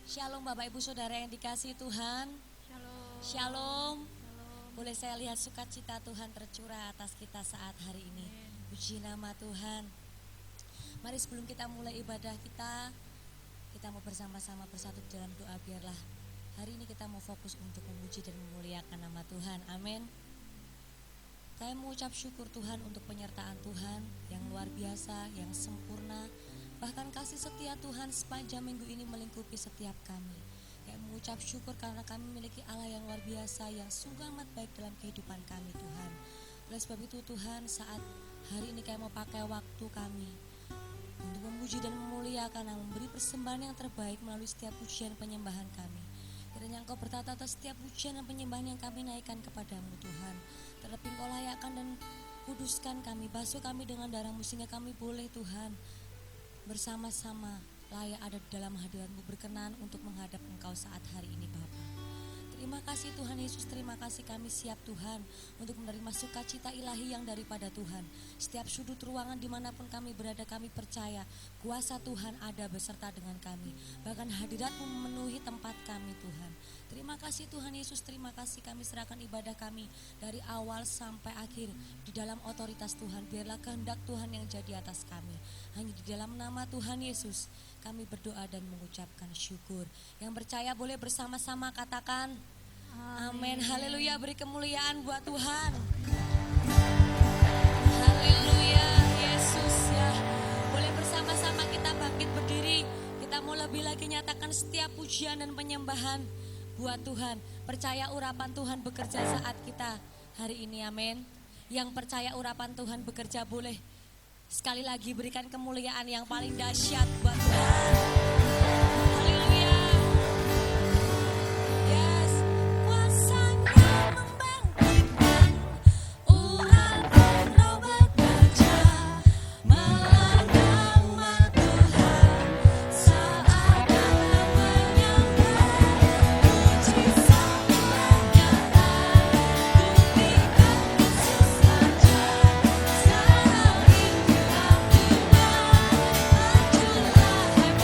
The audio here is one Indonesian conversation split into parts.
Shalom Bapak Ibu Saudara yang dikasihi Tuhan. Shalom. Shalom. Shalom. Boleh saya lihat sukacita Tuhan tercurah atas kita saat hari ini. Amin. Puji nama Tuhan. Mari sebelum kita mulai ibadah kita mau bersama-sama bersatu dalam doa. Biarlah hari ini kita mau fokus untuk memuji dan memuliakan nama Tuhan. Amin. Saya mengucap syukur Tuhan untuk penyertaan Tuhan yang luar biasa, yang sempurna. Bahkan kasih setia Tuhan sepanjang minggu ini melingkupi setiap kami. Kayak mengucap syukur karena kami memiliki Allah yang luar biasa, yang sungguh amat baik dalam kehidupan kami Tuhan. Oleh sebab itu Tuhan, saat hari ini kayak mau pakai waktu kami untuk memuji dan memuliakan, memberi persembahan yang terbaik melalui setiap pujian penyembahan kami. Kiranya Engkau bertata atas setiap pujian dan penyembahan yang kami naikkan kepadamu Tuhan. Terlebih Engkau layakkan dan kuduskan kami, basuh kami dengan darah-Mu sehingga kami boleh Tuhan bersama-sama layak ada di dalam hadirat-Mu, berkenan untuk menghadap Engkau saat hari ini Bapa. Terima kasih Tuhan Yesus, terima kasih kami siap Tuhan untuk menerima sukacita ilahi yang daripada Tuhan. Setiap sudut ruangan dimanapun kami berada, kami percaya kuasa Tuhan ada beserta dengan kami. Bahkan hadirat-Mu memenuhi tempat kami Tuhan. Terima kasih Tuhan Yesus, terima kasih kami serahkan ibadah kami dari awal sampai akhir di dalam otoritas Tuhan. Biarlah kehendak Tuhan yang jadi atas kami. Hanya di dalam nama Tuhan Yesus kami berdoa dan mengucapkan syukur. Yang percaya boleh bersama-sama katakan amin. Haleluya, beri kemuliaan buat Tuhan. Haleluya, Yesus ya. Boleh bersama-sama kita bangkit berdiri. Kita mau lebih lagi nyatakan setiap pujian dan penyembahan buat Tuhan. Percaya urapan Tuhan bekerja saat kita hari ini, amin. Yang percaya urapan Tuhan bekerja boleh sekali lagi berikan kemuliaan yang paling dahsyat buat Tuhan. Haleluya. Yes. Kuasanya membangkitkan, urapan Roh bekerja, melanda umat Tuhan saat dalam menyembah. Mujizat menyertai, buktikan Yesus saja. Sekarang inilah Tuhan, majulah hai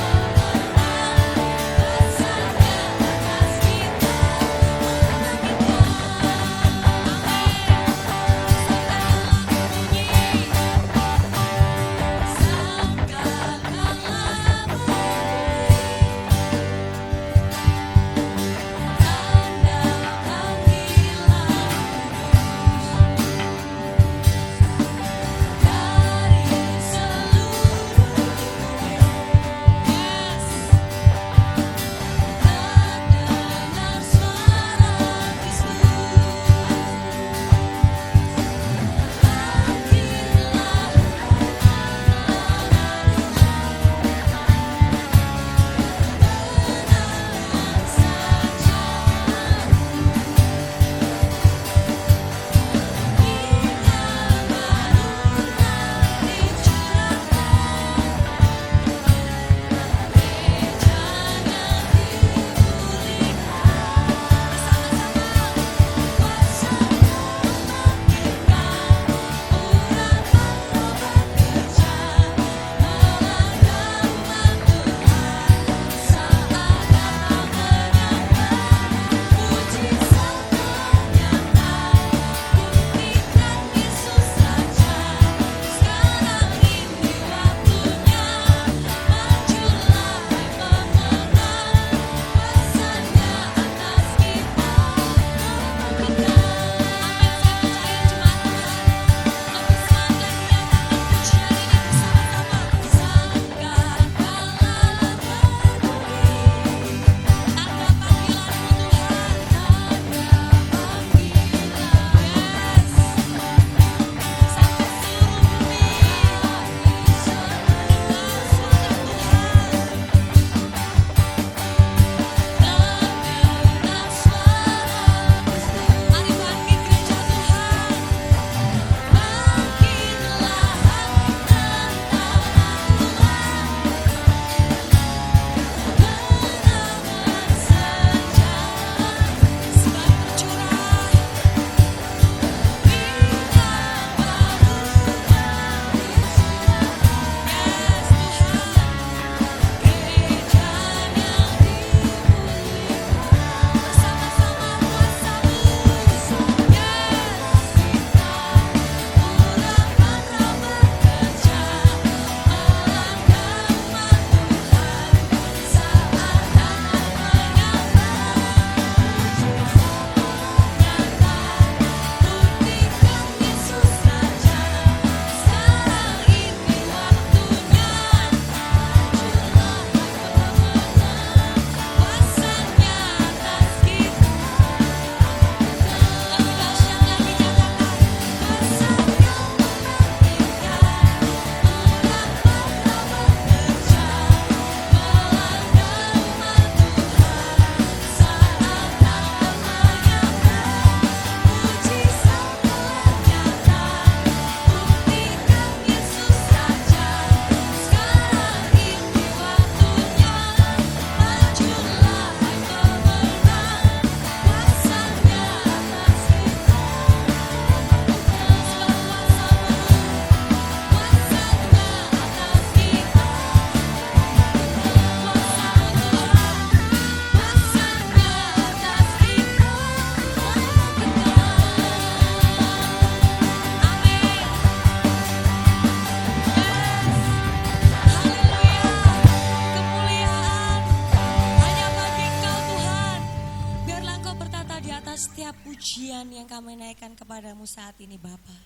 setiap pujian yang kami naikkan kepadamu saat ini Bapa.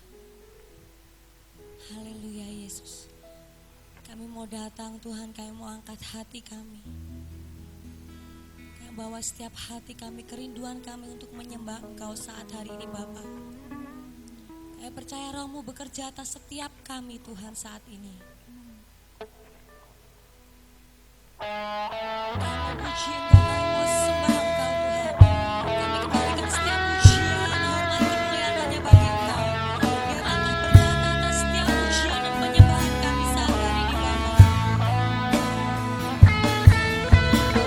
Haleluya Yesus. Kami mau datang Tuhan, kami mau angkat hati kami. Kami bawa setiap hati kami, kerinduan kami untuk menyembah Engkau saat hari ini Bapa. Kami percaya Roh-Mu bekerja atas setiap kami Tuhan saat ini. Kami puji Engkau, kami mau sembah Engkau Tuhan. Kami kembalikan setiap pujian, hormat, kemuliaan hanya bagi Engkau. Biarlah Engkau berkata atas setiap pujian dan penyembahan kami saat hari ini Bapa. Angkat hatiku,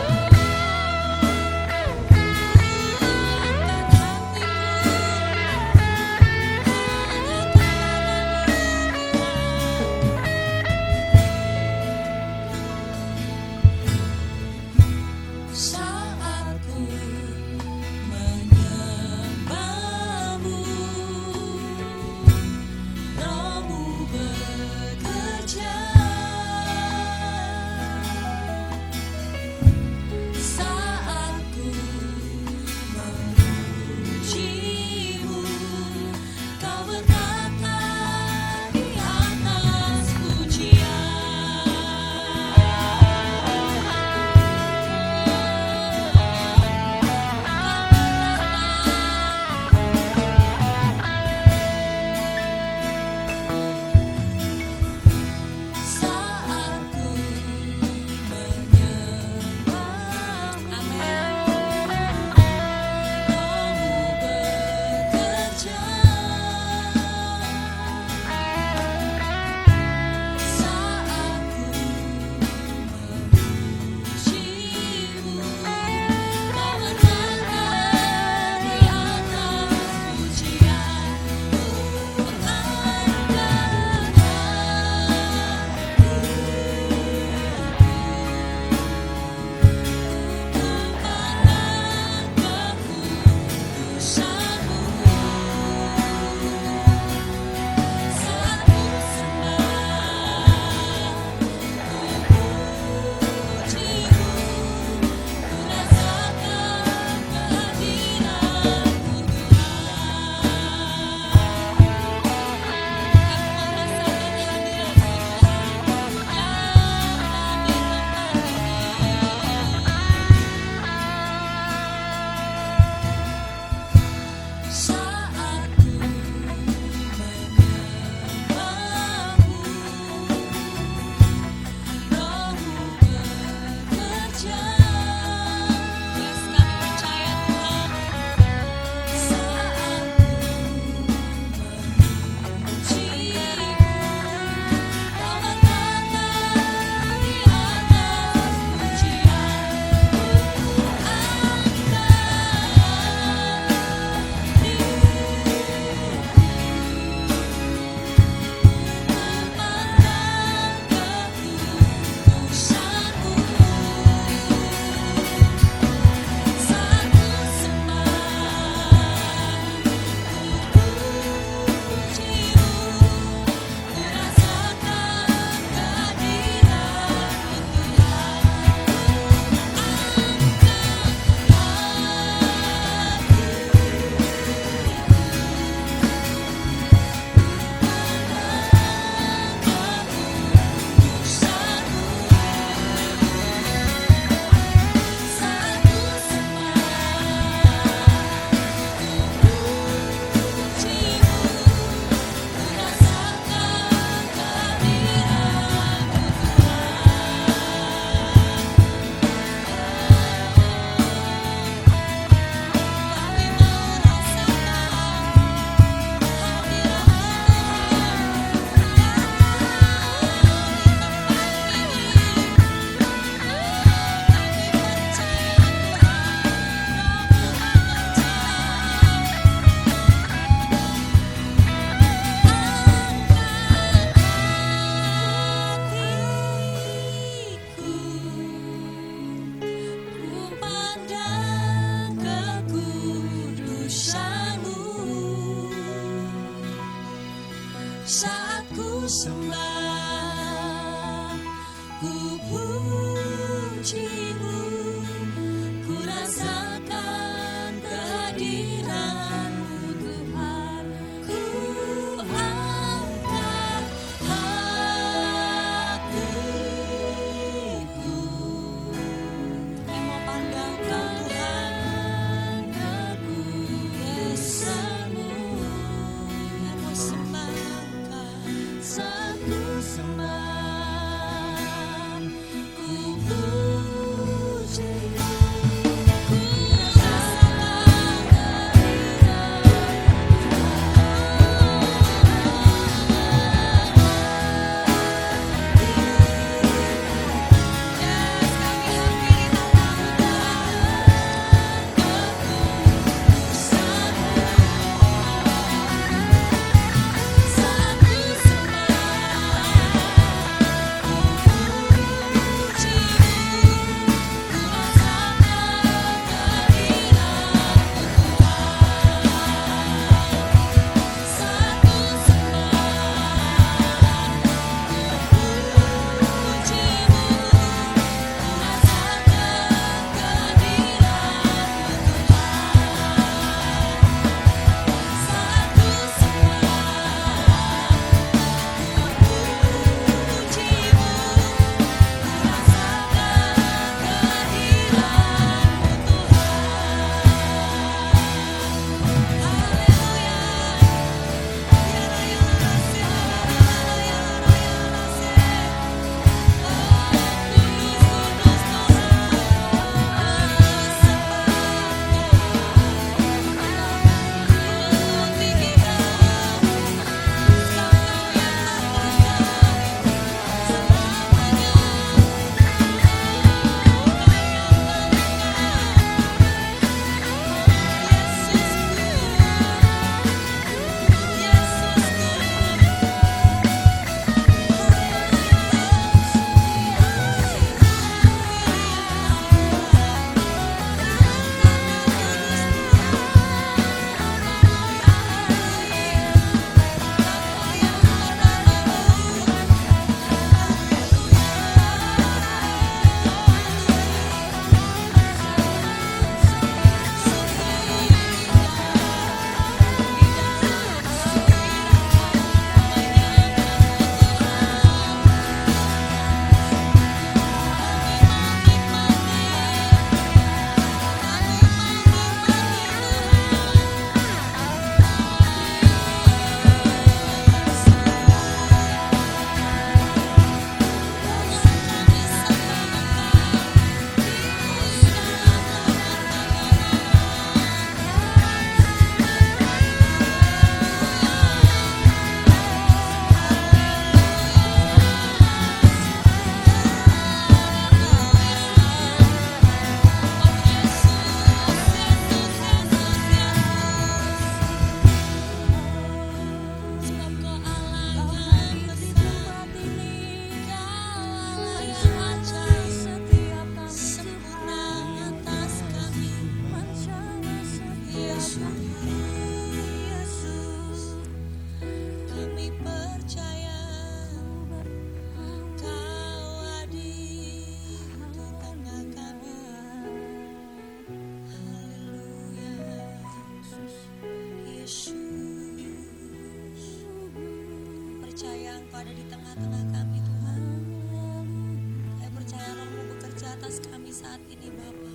atas kami saat ini Bapa.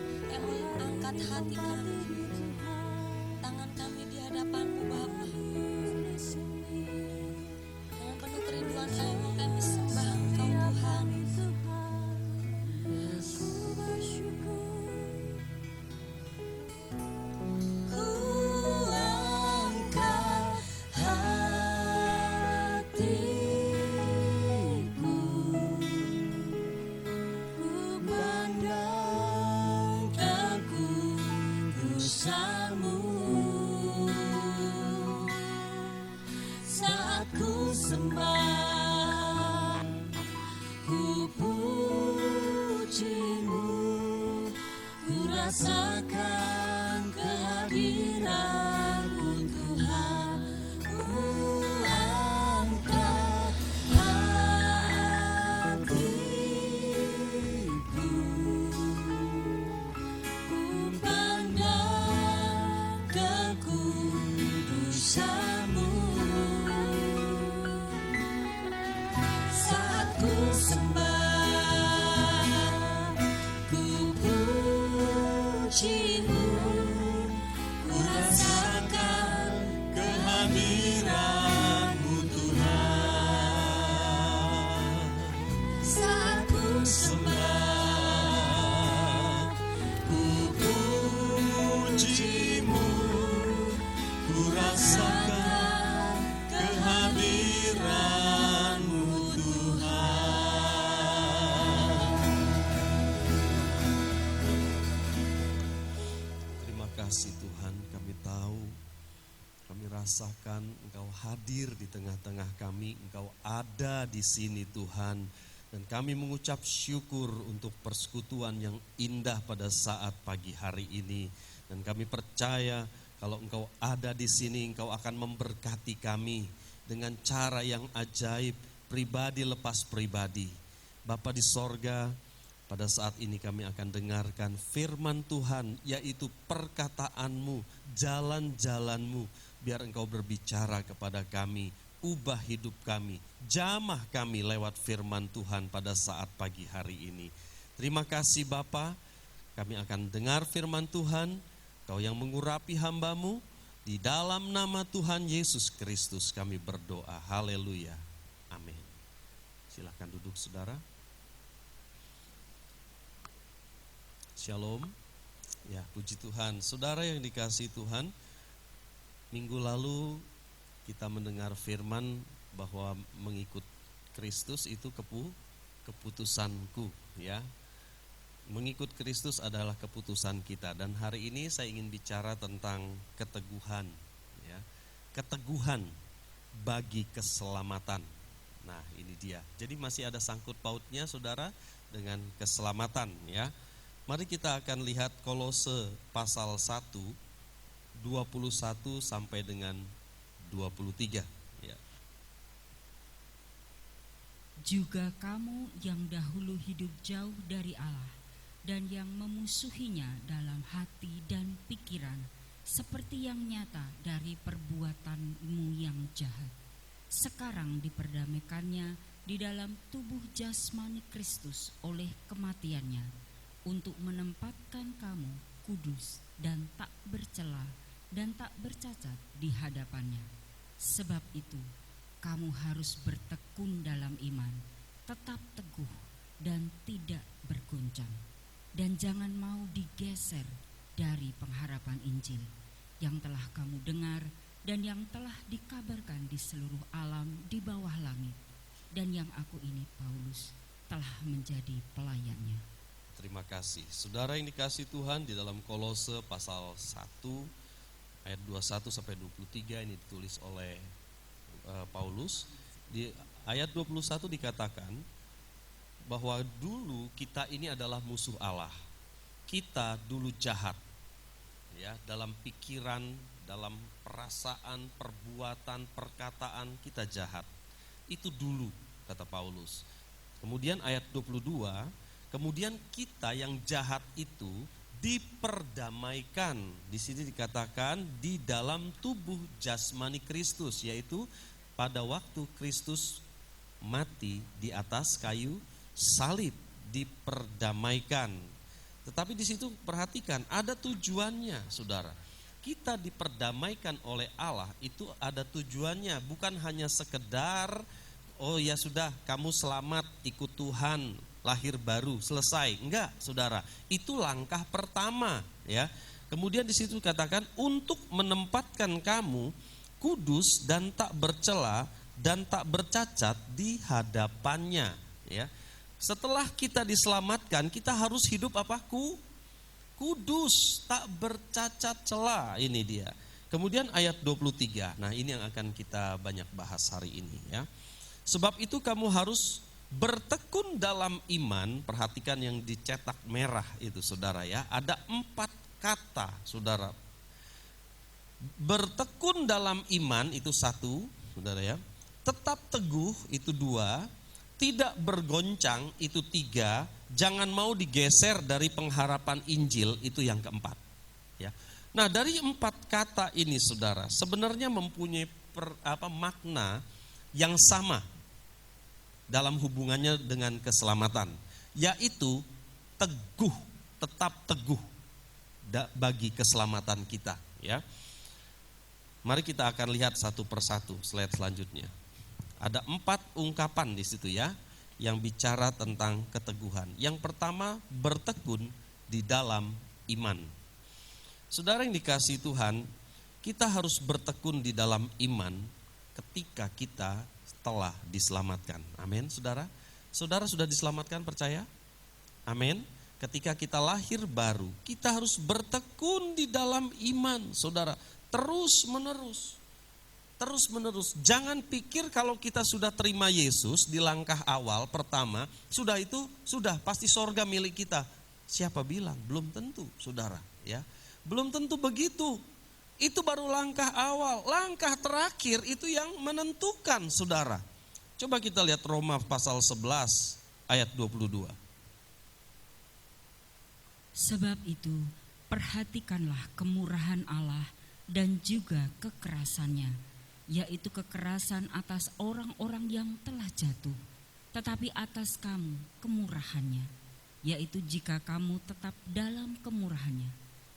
Kami angkat hati kami, tangan kami di hadapan-Mu Bapa. Dengan penuh kerinduan kami sembah Engkau Tuhan. Rasakan kehadiran-Mu Tuhan, ku angkat hatiku, ku pandang kekudusan-Mu. Saat ku sembah, ku rasakan kehadiran-Mu Tuhan. Saat ku sembah, ku puji-Mu, ku rasakan kehadiran-Mu Tuhan. Kasih Tuhan, kami tahu, kami rasakan Engkau hadir di tengah-tengah kami, Engkau ada di sini Tuhan. Dan kami mengucap syukur untuk persekutuan yang indah pada saat pagi hari ini. Dan kami percaya kalau Engkau ada di sini, Engkau akan memberkati kami dengan cara yang ajaib, pribadi lepas pribadi. Bapa di sorga, pada saat ini kami akan dengarkan firman Tuhan, yaitu perkataan-Mu, jalan-jalan-Mu. Biar Engkau berbicara kepada kami, ubah hidup kami, jamah kami lewat firman Tuhan pada saat pagi hari ini. Terima kasih Bapa, kami akan dengar firman Tuhan, Kau yang mengurapi hamba-Mu. Di dalam nama Tuhan Yesus Kristus kami berdoa, haleluya, amin. Silakan duduk saudara. Shalom, ya puji Tuhan. Saudara yang dikasihi Tuhan, minggu lalu kita mendengar firman bahwa mengikut Kristus itu keputusanku, ya. Mengikut Kristus adalah keputusan kita. Dan hari ini saya ingin bicara tentang keteguhan, ya. Keteguhan bagi keselamatan. Nah ini dia. Jadi masih ada sangkut pautnya saudara dengan keselamatan, ya. Mari kita akan lihat Kolose pasal 1, 21 sampai dengan 23. Ya. Juga kamu yang dahulu hidup jauh dari Allah dan yang memusuhinya dalam hati dan pikiran, seperti yang nyata dari perbuatanmu yang jahat, sekarang diperdamaikannya di dalam tubuh jasmani Kristus oleh kematiannya, untuk menempatkan kamu kudus dan tak bercela dan tak bercacat di hadapannya. Sebab itu, kamu harus bertekun dalam iman, tetap teguh dan tidak bergoncang. Dan jangan mau digeser dari pengharapan Injil yang telah kamu dengar dan yang telah dikabarkan di seluruh alam di bawah langit. Dan yang aku ini, Paulus, telah menjadi pelayannya. Terima kasih. Saudara yang dikasihi Tuhan, di dalam Kolose pasal 1 ayat 21 sampai 23 ini ditulis oleh Paulus. Di ayat 21 dikatakan bahwa dulu kita ini adalah musuh Allah. Kita dulu jahat. Ya, dalam pikiran, dalam perasaan, perbuatan, perkataan kita jahat. Itu dulu kata Paulus. Kemudian ayat 22, kemudian kita yang jahat itu diperdamaikan. Di sini dikatakan di dalam tubuh jasmani Kristus, yaitu pada waktu Kristus mati di atas kayu salib, diperdamaikan. Tetapi di situ perhatikan, ada tujuannya, saudara. Kita diperdamaikan oleh Allah itu ada tujuannya, bukan hanya sekedar oh ya sudah kamu selamat ikut Tuhan, lahir baru, selesai. Enggak, saudara. Itu langkah pertama, ya. Kemudian di situ katakan untuk menempatkan kamu kudus dan tak bercela dan tak bercacat di hadapannya, ya. Setelah kita diselamatkan, kita harus hidup apa? Kudus, tak bercacat cela, ini dia. Kemudian ayat 23, nah ini yang akan kita banyak bahas hari ini, ya. Sebab itu kamu harus bertekun dalam iman, perhatikan yang dicetak merah itu saudara ya, ada 4 kata saudara. Bertekun dalam iman itu 1, saudara ya. Tetap teguh itu 2, tidak bergoncang itu 3, jangan mau digeser dari pengharapan Injil itu yang keempat. Ya. Nah dari 4 kata ini saudara sebenarnya mempunyai makna yang sama dalam hubungannya dengan keselamatan, yaitu teguh, tetap teguh bagi keselamatan kita. Ya. Mari kita akan lihat satu persatu slide selanjutnya. Ada 4 ungkapan di situ ya, yang bicara tentang keteguhan. Yang pertama, bertekun di dalam iman. Saudara yang dikasihi Tuhan, kita harus bertekun di dalam iman ketika kita telah diselamatkan. Amin, saudara. Saudara sudah diselamatkan, percaya? Amin. Ketika kita lahir baru, kita harus bertekun di dalam iman, saudara. Terus menerus. Jangan pikir kalau kita sudah terima Yesus di langkah awal pertama, sudah itu sudah pasti sorga milik kita. Siapa bilang? Belum tentu, saudara. Ya, belum tentu begitu. Itu baru langkah awal. Langkah terakhir itu yang menentukan, saudara. Coba kita lihat Roma pasal 11 ayat 22. Sebab itu perhatikanlah kemurahan Allah dan juga kekerasannya, yaitu kekerasan atas orang-orang yang telah jatuh, tetapi atas kamu kemurahannya, yaitu jika kamu tetap dalam kemurahannya.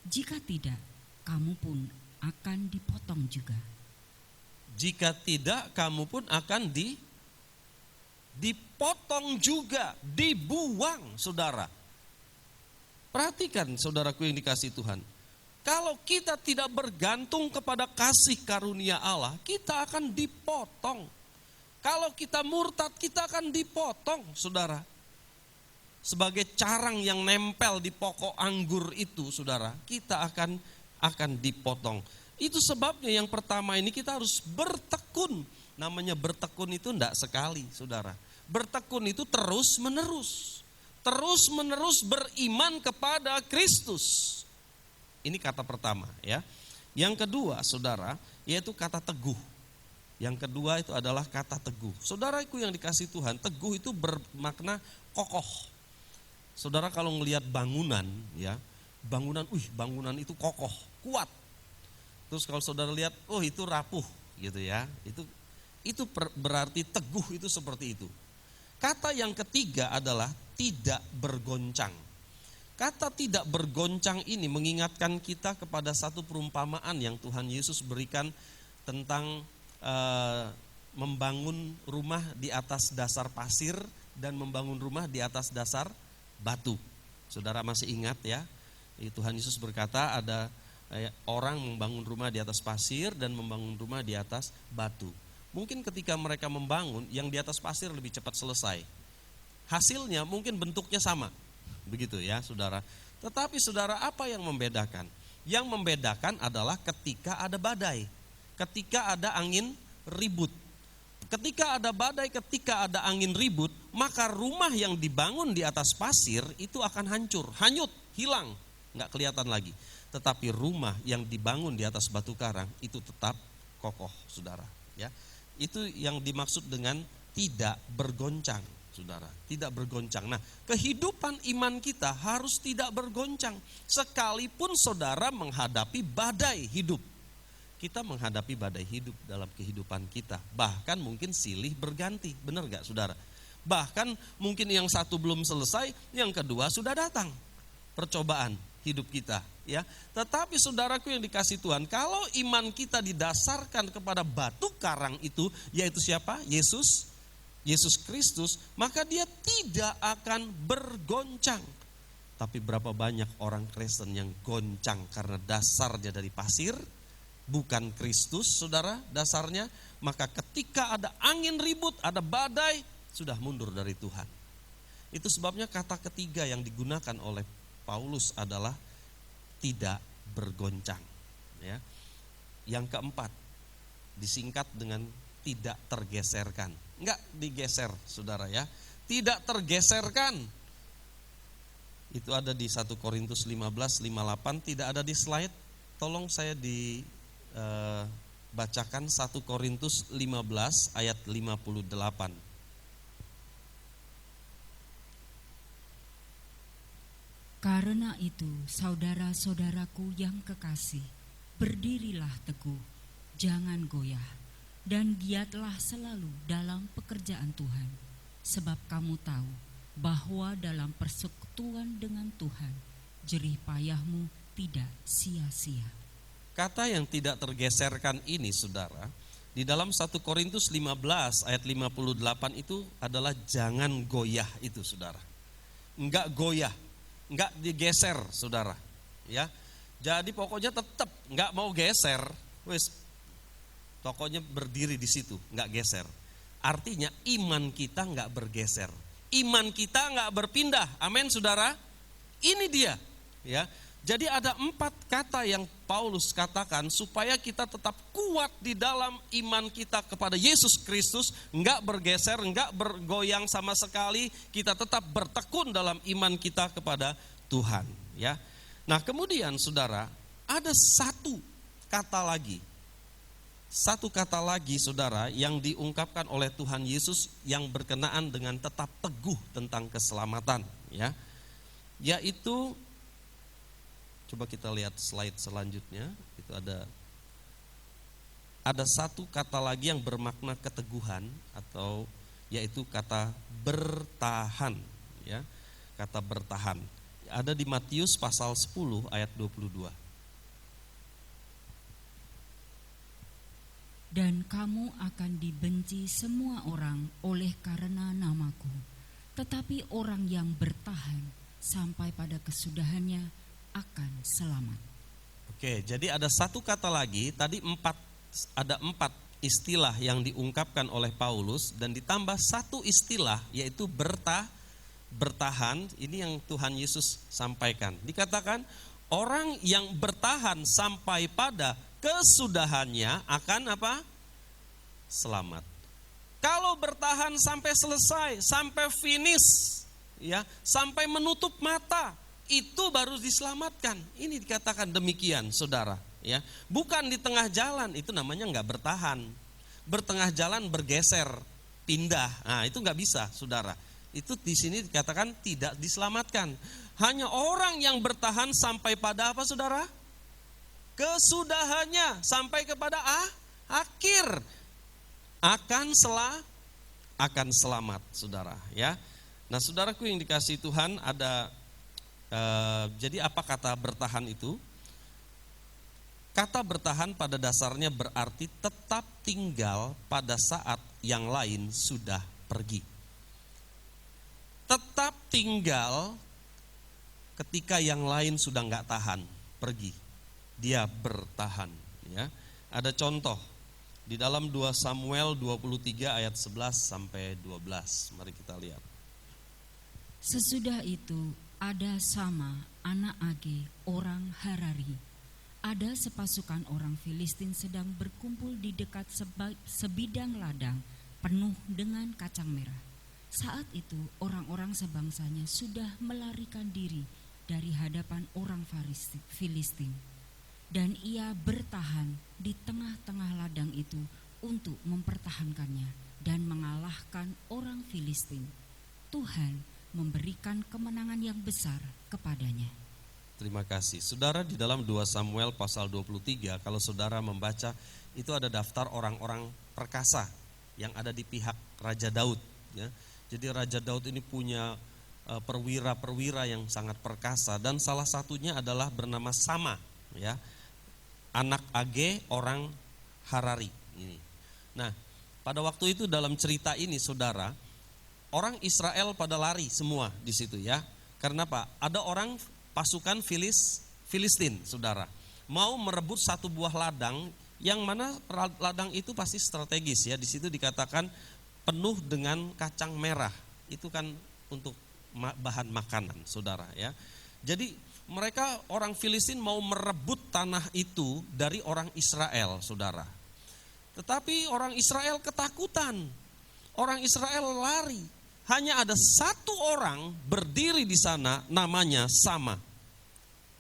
Jika tidak, kamu pun akan dipotong juga. Jika tidak, kamu pun akan dipotong juga, dibuang, saudara. Perhatikan saudaraku yang dikasihi Tuhan. Kalau kita tidak bergantung kepada kasih karunia Allah, kita akan dipotong. Kalau kita murtad, kita akan dipotong, saudara. Sebagai carang yang nempel di pokok anggur itu, saudara, kita akan dipotong. Itu sebabnya yang pertama ini kita harus bertekun. Namanya bertekun itu enggak sekali, saudara. Bertekun itu terus menerus. Terus menerus beriman kepada Kristus. Ini kata pertama ya. Yang kedua saudara, yaitu kata teguh. Yang kedua itu adalah kata teguh. Saudaraku yang dikasihi Tuhan, teguh itu bermakna kokoh. Saudara kalau melihat bangunan ya, bangunan itu kokoh, kuat. Terus kalau saudara lihat, oh itu rapuh gitu ya. Itu berarti teguh itu seperti itu. Kata yang ketiga adalah tidak bergoncang. Kata tidak bergoncang ini mengingatkan kita kepada satu perumpamaan yang Tuhan Yesus berikan tentang membangun rumah di atas dasar pasir dan membangun rumah di atas dasar batu. Saudara masih ingat ya? Tuhan Yesus berkata ada orang membangun rumah di atas pasir dan membangun rumah di atas batu. Mungkin ketika mereka membangun, yang di atas pasir lebih cepat selesai. Hasilnya mungkin bentuknya sama. Begitu ya saudara. Tetapi saudara, apa yang membedakan? Yang membedakan adalah ketika ada badai, ketika ada angin ribut. Ketika ada badai, ketika ada angin ribut, maka rumah yang dibangun di atas pasir itu akan hancur, hanyut, hilang, nggak kelihatan lagi. Tetapi rumah yang dibangun di atas batu karang itu tetap kokoh, saudara. Ya, itu yang dimaksud dengan tidak bergoncang, saudara. Tidak bergoncang. Nah, kehidupan iman kita harus tidak bergoncang. Sekalipun saudara menghadapi badai hidup. Kita menghadapi badai hidup dalam kehidupan kita. Bahkan mungkin silih berganti. Benar gak saudara? Bahkan mungkin yang satu belum selesai, yang kedua sudah datang percobaan hidup kita, ya. Tetapi saudaraku yang dikasih Tuhan, kalau iman kita didasarkan kepada batu karang itu, yaitu siapa? Yesus Kristus, maka dia tidak akan bergoncang. Tapi berapa banyak orang Kristen yang goncang karena dasarnya dari pasir, bukan Kristus, saudara, dasarnya. Maka ketika ada angin ribut, ada badai, sudah mundur dari Tuhan. Itu sebabnya kata ketiga yang digunakan oleh Paulus adalah tidak bergoncang, ya. Yang keempat disingkat dengan tidak tergeserkan. Enggak digeser, saudara, ya. Tidak tergeserkan. Itu ada di 1 Korintus 15:58, tidak ada di slide. Tolong saya bacakan 1 Korintus 15 ayat 58. Karena itu, saudara-saudaraku yang kekasih, berdirilah teguh, jangan goyah, dan giatlah selalu dalam pekerjaan Tuhan. Sebab kamu tahu bahwa dalam persekutuan dengan Tuhan, jerih payahmu tidak sia-sia. Kata yang tidak tergeserkan ini, saudara, di dalam 1 Korintus 15 ayat 58 itu adalah jangan goyah itu, saudara. Enggak goyah, enggak digeser, saudara, ya. Jadi pokoknya tetap enggak mau geser, wes pokoknya berdiri di situ, enggak geser. Artinya iman kita enggak bergeser, iman kita enggak berpindah. Amin, saudara. Ini dia, ya. Jadi ada 4 kata yang Paulus katakan supaya kita tetap kuat di dalam iman kita kepada Yesus Kristus, enggak bergeser, enggak bergoyang sama sekali, kita tetap bertekun dalam iman kita kepada Tuhan, ya. Nah, kemudian saudara, ada satu kata lagi, saudara, yang diungkapkan oleh Tuhan Yesus yang berkenaan dengan tetap teguh tentang keselamatan, ya. Yaitu, coba kita lihat slide selanjutnya, itu ada satu kata lagi yang bermakna keteguhan, atau yaitu kata bertahan, ya. Kata bertahan ada di Matius pasal 10 ayat 22. Dan kamu akan dibenci semua orang oleh karena namaku, tetapi orang yang bertahan sampai pada kesudahannya akan selamat. Oke, jadi ada satu kata lagi, tadi ada 4 istilah yang diungkapkan oleh Paulus, dan ditambah satu istilah yaitu bertahan. Ini yang Tuhan Yesus sampaikan. Dikatakan orang yang bertahan sampai pada kesudahannya akan apa? Selamat. Kalau bertahan sampai selesai, sampai finish, ya, sampai menutup mata, itu baru diselamatkan. Ini dikatakan demikian, saudara, ya. Bukan di tengah jalan, itu namanya enggak bertahan. Bertengah jalan bergeser, pindah. Nah, itu enggak bisa, saudara. Itu di sini dikatakan tidak diselamatkan. Hanya orang yang bertahan sampai pada apa, saudara? Kesudahannya, sampai kepada akhir, akan selamat, saudara, ya. Nah, saudaraku yang dikasihi Tuhan, ada jadi apa kata bertahan itu? Kata bertahan pada dasarnya berarti tetap tinggal pada saat yang lain sudah pergi. Tetap tinggal ketika yang lain sudah enggak tahan, pergi. Dia bertahan, ya. Ada contoh di dalam 2 Samuel 23 ayat 11 sampai 12. Mari kita lihat. Sesudah itu ada Sama anak Age orang Harari. Ada sepasukan orang Filistin sedang berkumpul di dekat sebidang ladang penuh dengan kacang merah. Saat itu orang-orang sebangsanya sudah melarikan diri dari hadapan orang Filistin. Dan ia bertahan di tengah-tengah ladang itu untuk mempertahankannya dan mengalahkan orang Filistin. Tuhan memberikan kemenangan yang besar kepadanya. Terima kasih. Saudara, di dalam 2 Samuel pasal 23, kalau saudara membaca, itu ada daftar orang-orang perkasa yang ada di pihak Raja Daud, ya. Jadi Raja Daud ini punya perwira-perwira yang sangat perkasa, dan salah satunya adalah bernama Sama, ya, anak Age orang Harari ini. Nah, pada waktu itu dalam cerita ini saudara, orang Israel pada lari semua di situ ya. Karena apa? Ada orang pasukan Filistin saudara, mau merebut satu buah ladang, yang mana ladang itu pasti strategis ya. Di situ dikatakan penuh dengan kacang merah. Itu kan untuk bahan makanan saudara ya. Jadi mereka orang Filistin mau merebut tanah itu dari orang Israel saudara. Tetapi orang Israel ketakutan, orang Israel lari. Hanya ada satu orang berdiri di sana, namanya Sama.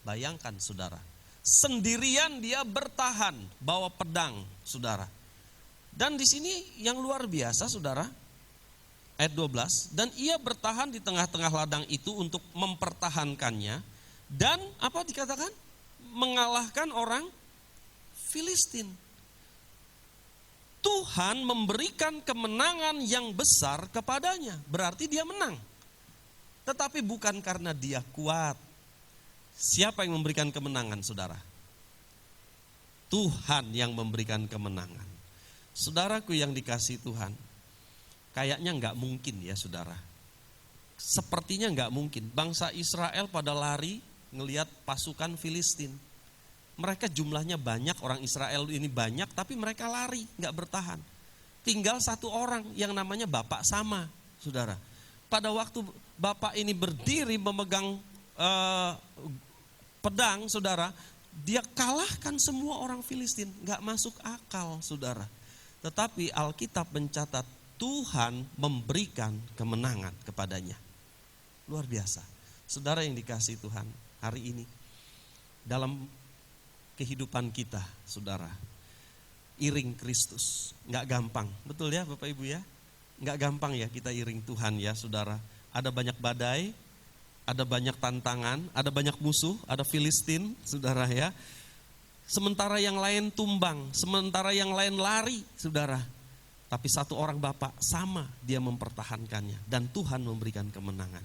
Bayangkan saudara, sendirian dia bertahan bawa pedang saudara. Dan di sini yang luar biasa saudara, ayat 12, dan ia bertahan di tengah-tengah ladang itu untuk mempertahankannya, dan apa dikatakan? Mengalahkan orang Filistin. Tuhan memberikan kemenangan yang besar kepadanya, berarti dia menang. Tetapi bukan karena dia kuat. Siapa yang memberikan kemenangan saudara? Tuhan yang memberikan kemenangan. Saudaraku yang dikasihi Tuhan, kayaknya enggak mungkin ya saudara. Sepertinya enggak mungkin. Bangsa Israel pada lari ngelihat pasukan Filistin. Mereka jumlahnya banyak, orang Israel ini banyak, tapi mereka lari, enggak bertahan. Tinggal satu orang yang namanya Bapak Sama, saudara. Pada waktu Bapak ini berdiri memegang pedang, saudara, dia kalahkan semua orang Filistin. Enggak masuk akal, saudara. Tetapi Alkitab mencatat Tuhan memberikan kemenangan kepadanya. Luar biasa. Saudara yang dikasihi Tuhan, hari ini dalam kehidupan kita, saudara, iring Kristus, enggak gampang. Betul ya Bapak Ibu ya? Enggak gampang ya kita iring Tuhan ya saudara. Ada banyak badai, ada banyak tantangan, ada banyak musuh, ada Filistin, saudara ya. Sementara yang lain tumbang, sementara yang lain lari, saudara. Tapi satu orang Bapak Sama, dia mempertahankannya, dan Tuhan memberikan kemenangan.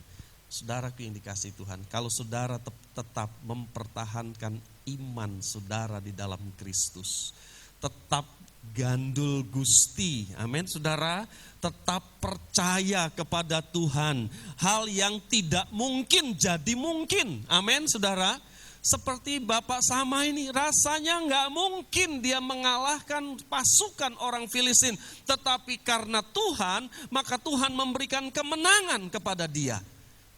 Saudaraku yang dikasihi Tuhan, kalau saudara tetap mempertahankan iman saudara di dalam Kristus, tetap gandul gusti, amin saudara, tetap percaya kepada Tuhan, hal yang tidak mungkin jadi mungkin, amin saudara. Seperti Bapak Sama ini, rasanya nggak mungkin dia mengalahkan pasukan orang Filistin, tetapi karena Tuhan, maka Tuhan memberikan kemenangan kepada dia.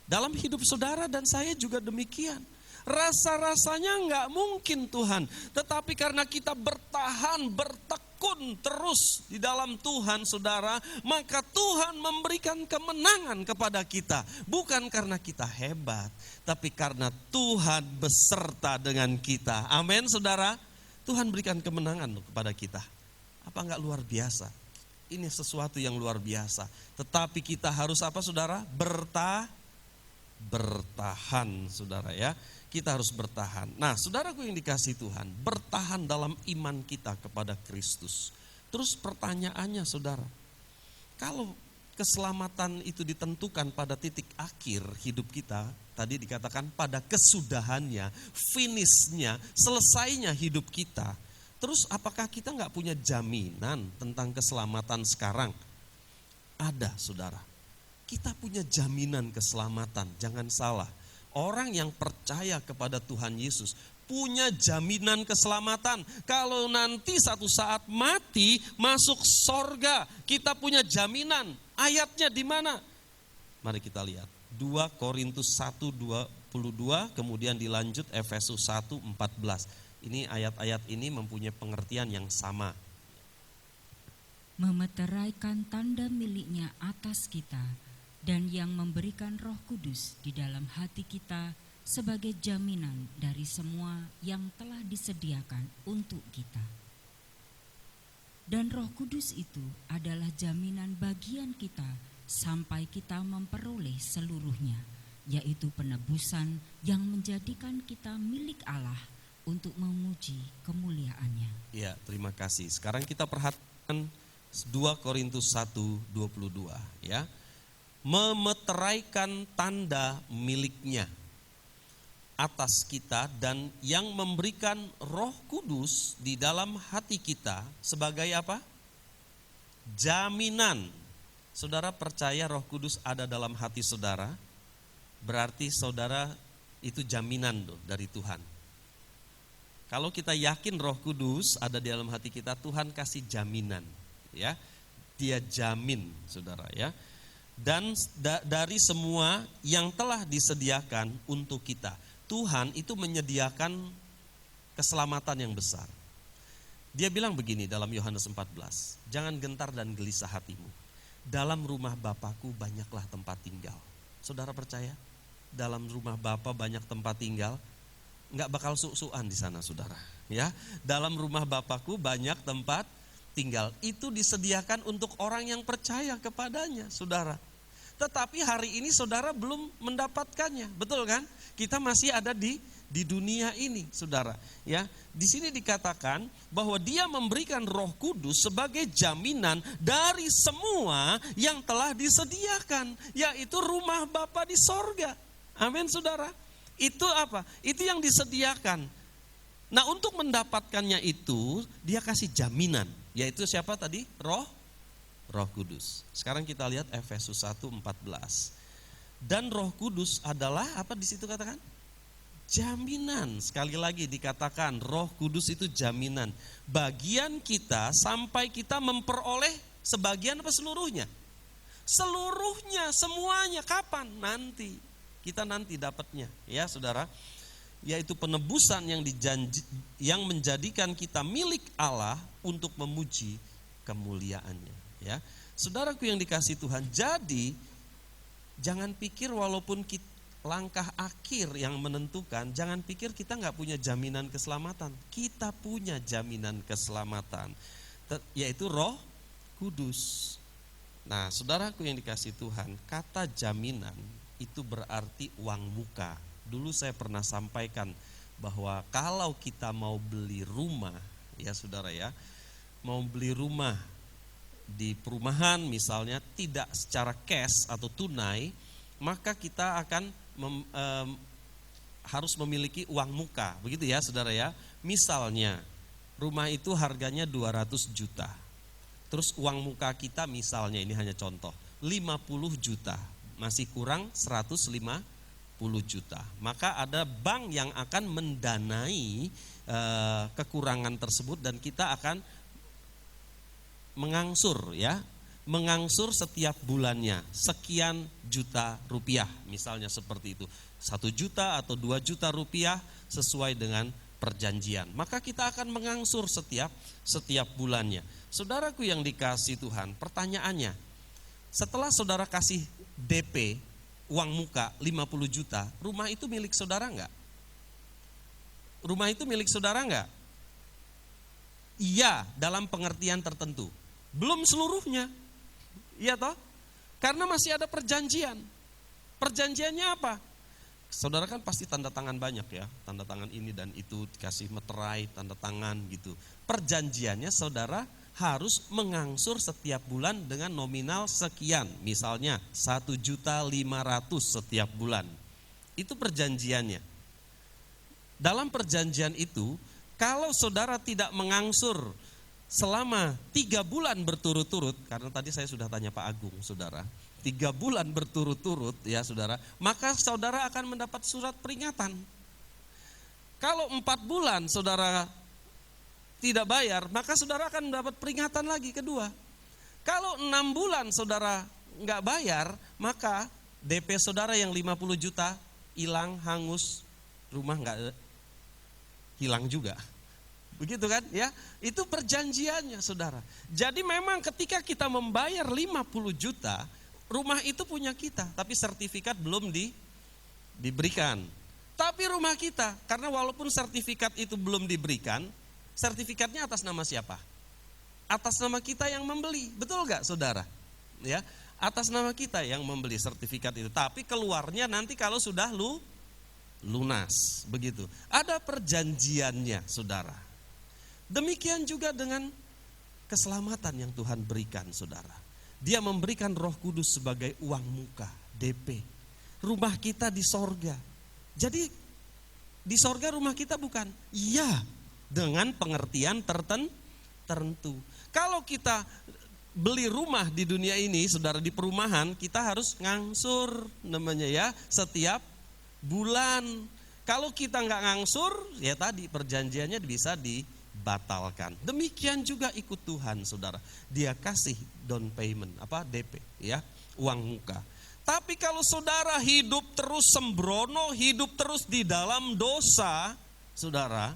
Dalam hidup saudara dan saya juga demikian. Rasa-rasanya nggak mungkin Tuhan, tetapi karena kita bertahan, bertekun terus di dalam Tuhan saudara, maka Tuhan memberikan kemenangan kepada kita. Bukan karena kita hebat, tapi karena Tuhan beserta dengan kita. Amin saudara. Tuhan berikan kemenangan kepada kita. Apa enggak luar biasa? Ini sesuatu yang luar biasa. Tetapi kita harus apa saudara? Bertahan saudara ya. Kita harus bertahan. Nah saudaraku yang dikasihi Tuhan, bertahan dalam iman kita kepada Kristus. Terus pertanyaannya saudara, kalau keselamatan itu ditentukan pada titik akhir hidup kita, tadi dikatakan pada kesudahannya, finishnya, selesainya hidup kita. Terus apakah kita nggak punya jaminan tentang keselamatan sekarang? Ada saudara, kita punya jaminan keselamatan, jangan salah. Orang yang percaya kepada Tuhan Yesus punya jaminan keselamatan. Kalau nanti satu saat mati masuk sorga, kita punya jaminan. Ayatnya di mana? Mari kita lihat. 2 Korintus 1:22, kemudian dilanjut Efesus 1:14. Ini ayat-ayat ini mempunyai pengertian yang sama. Memeteraikan tanda miliknya atas kita, dan yang memberikan Roh Kudus di dalam hati kita sebagai jaminan dari semua yang telah disediakan untuk kita. Dan Roh Kudus itu adalah jaminan bagian kita sampai kita memperoleh seluruhnya, yaitu penebusan yang menjadikan kita milik Allah untuk memuji kemuliaannya. Ya, terima kasih. Sekarang kita perhatikan 2 Korintus 1:22 ya. memeteraikan tanda miliknya atas kita, dan yang memberikan Roh Kudus di dalam hati kita sebagai apa? Jaminan. Saudara percaya Roh Kudus ada dalam hati saudara, berarti saudara itu jaminan dari Tuhan. Kalau kita yakin Roh Kudus ada di dalam hati kita, Tuhan kasih jaminan, ya. Dia jamin, saudara, ya. Dan dari semua yang telah disediakan untuk kita, Tuhan itu menyediakan keselamatan yang besar. Dia bilang begini dalam Yohanes 14, jangan gentar dan gelisah hatimu. Dalam rumah Bapakku banyaklah tempat tinggal. Saudara percaya? Dalam rumah Bapa banyak tempat tinggal, nggak bakal suk-sukan di sana, saudara. Ya, dalam rumah Bapakku banyak tempat tinggal. Itu disediakan untuk orang yang percaya kepadanya, saudara. Tetapi hari ini saudara belum mendapatkannya, betul kan? Kita masih ada di dunia ini, saudara. Ya, di sini dikatakan bahwa Dia memberikan Roh Kudus sebagai jaminan dari semua yang telah disediakan, yaitu rumah Bapa di sorga. Amin, saudara. Itu apa? Itu yang disediakan. Nah, untuk mendapatkannya itu Dia kasih jaminan, yaitu siapa tadi? Roh Kudus. Sekarang kita lihat Efesus 1:14. Dan Roh Kudus adalah apa di situ katakan? Jaminan. Sekali lagi dikatakan Roh Kudus itu jaminan. Bagian kita sampai kita memperoleh sebagian apa seluruhnya? Seluruhnya, semuanya. Kapan? Nanti. Kita nanti dapatnya, ya saudara. Yaitu penebusan yang menjadikan kita milik Allah untuk memuji kemuliaannya. Ya, saudaraku yang dikasihi Tuhan, jadi jangan pikir walaupun langkah akhir yang menentukan, jangan pikir kita nggak punya jaminan keselamatan. Kita punya jaminan keselamatan, yaitu Roh Kudus. Nah, saudaraku yang dikasihi Tuhan, kata jaminan itu berarti uang muka. Dulu saya pernah sampaikan bahwa kalau kita mau beli rumah, ya saudara ya, mau beli rumah di perumahan misalnya tidak secara cash atau tunai, maka kita akan harus memiliki uang muka, begitu ya saudara ya. Misalnya rumah itu harganya 200 juta, terus uang muka kita misalnya, ini hanya contoh, 50 juta, masih kurang 150 juta. Maka ada bank yang akan mendanai kekurangan tersebut, dan kita akan mengangsur, ya, mengangsur setiap bulannya sekian juta rupiah, misalnya seperti itu, 1 juta atau 2 juta rupiah sesuai dengan perjanjian. Maka kita akan mengangsur setiap bulannya. Saudaraku yang dikasihi Tuhan, pertanyaannya, setelah saudara kasih DP uang muka 50 juta, rumah itu milik saudara enggak? Rumah itu milik saudara enggak? Iya, dalam pengertian tertentu. Belum seluruhnya, iya toh? Karena masih ada perjanjian. Perjanjiannya apa? Saudara kan pasti tanda tangan banyak ya, tanda tangan ini dan itu, dikasih meterai, tanda tangan gitu. Perjanjiannya saudara harus mengangsur setiap bulan dengan nominal sekian, misalnya 1.500.000 setiap bulan. Itu perjanjiannya. Dalam perjanjian itu, kalau saudara tidak mengangsur selama 3 bulan berturut-turut, karena tadi saya sudah tanya Pak Agung, saudara, 3 bulan berturut-turut ya saudara, maka saudara akan mendapat surat peringatan. Kalau 4 bulan saudara tidak bayar, maka saudara akan mendapat peringatan lagi kedua. Kalau 6 bulan saudara nggak bayar, maka DP saudara yang 50 juta hilang, hangus, rumah nggak hilang juga. Begitu kan ya, itu perjanjiannya saudara. Jadi memang ketika kita membayar 50 juta, rumah itu punya kita, tapi sertifikat belum diberikan. Tapi rumah kita, karena walaupun sertifikat itu belum diberikan, sertifikatnya atas nama siapa? Atas nama kita yang membeli, betul gak saudara? Ya, atas nama kita yang membeli sertifikat itu, tapi keluarnya nanti kalau sudah lunas, begitu. Ada perjanjiannya saudara. Demikian juga dengan keselamatan yang Tuhan berikan saudara. Dia memberikan Roh Kudus sebagai uang muka, DP. Rumah kita di sorga. Jadi di sorga rumah kita bukan? Iya, dengan pengertian tertentu. Kalau kita beli rumah di dunia ini, saudara, di perumahan, kita harus ngangsur namanya ya, setiap bulan. Kalau kita nggak ngangsur, ya tadi perjanjiannya bisa dibatalkan. Demikian juga ikut Tuhan, saudara. Dia kasih down payment, DP, ya, uang muka. Tapi kalau saudara hidup terus sembrono, hidup terus di dalam dosa, saudara,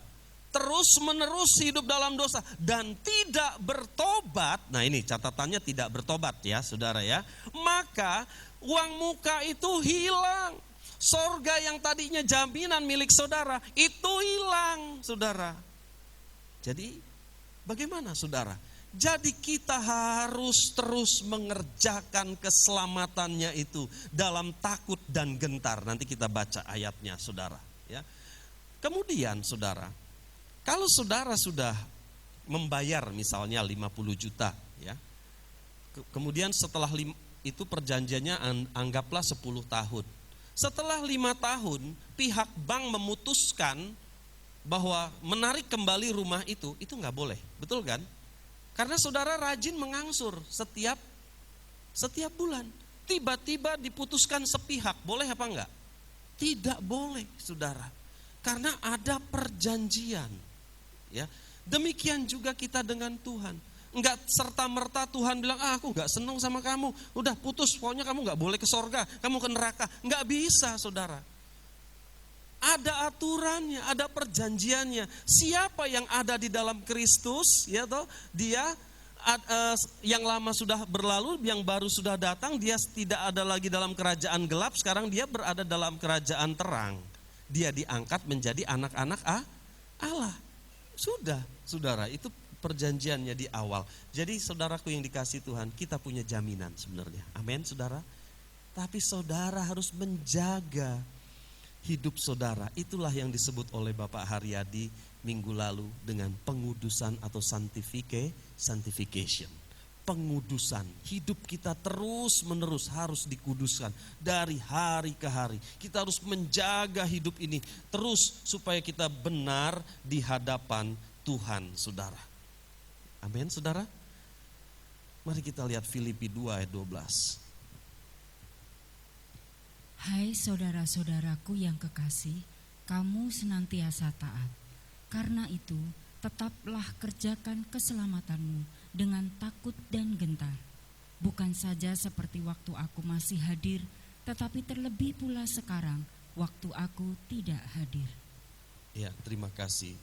terus menerus hidup dalam dosa dan tidak bertobat. Nah ini catatannya tidak bertobat ya saudara ya. Maka uang muka itu hilang. Sorga yang tadinya jaminan milik saudara itu hilang saudara. Jadi bagaimana saudara? Jadi kita harus terus mengerjakan keselamatannya itu dalam takut dan gentar. Nanti kita baca ayatnya saudara ya. Kemudian saudara, kalau saudara sudah membayar misalnya 50 juta ya. Kemudian setelah itu perjanjiannya anggaplah 10 tahun. Setelah 5 tahun pihak bank memutuskan bahwa menarik kembali rumah itu nggak boleh. Betul kan? Karena saudara rajin mengangsur setiap bulan. Tiba-tiba diputuskan sepihak, boleh apa enggak? Tidak boleh saudara. Karena ada perjanjian. Ya, demikian juga kita dengan Tuhan. Enggak serta-merta Tuhan bilang, aku enggak senang sama kamu. Udah putus, pokoknya kamu enggak boleh ke sorga, kamu ke neraka. Enggak bisa saudara. Ada aturannya, ada perjanjiannya. Siapa yang ada di dalam Kristus, ya toh, dia yang lama sudah berlalu, yang baru sudah datang, dia tidak ada lagi dalam kerajaan gelap, sekarang dia berada dalam kerajaan terang. Dia diangkat menjadi anak-anak Allah. Sudah, saudara, itu perjanjiannya di awal. Jadi saudaraku yang dikasih Tuhan, kita punya jaminan sebenarnya. Amin, saudara. Tapi saudara harus menjaga hidup saudara. Itulah yang disebut oleh Bapak Haryadi minggu lalu dengan pengudusan atau sanctification. Pengudusan, hidup kita terus menerus harus dikuduskan dari hari ke hari. Kita harus menjaga hidup ini terus supaya kita benar di hadapan Tuhan, saudara. Amin, saudara. Mari kita lihat Filipi 2 ayat 12. Hai saudara-saudaraku yang kekasih, kamu senantiasa taat. Karena itu, tetaplah kerjakan keselamatanmu dengan takut dan gentar. Bukan saja seperti waktu aku masih hadir, tetapi terlebih pula sekarang, waktu aku tidak hadir. Ya, terima kasih.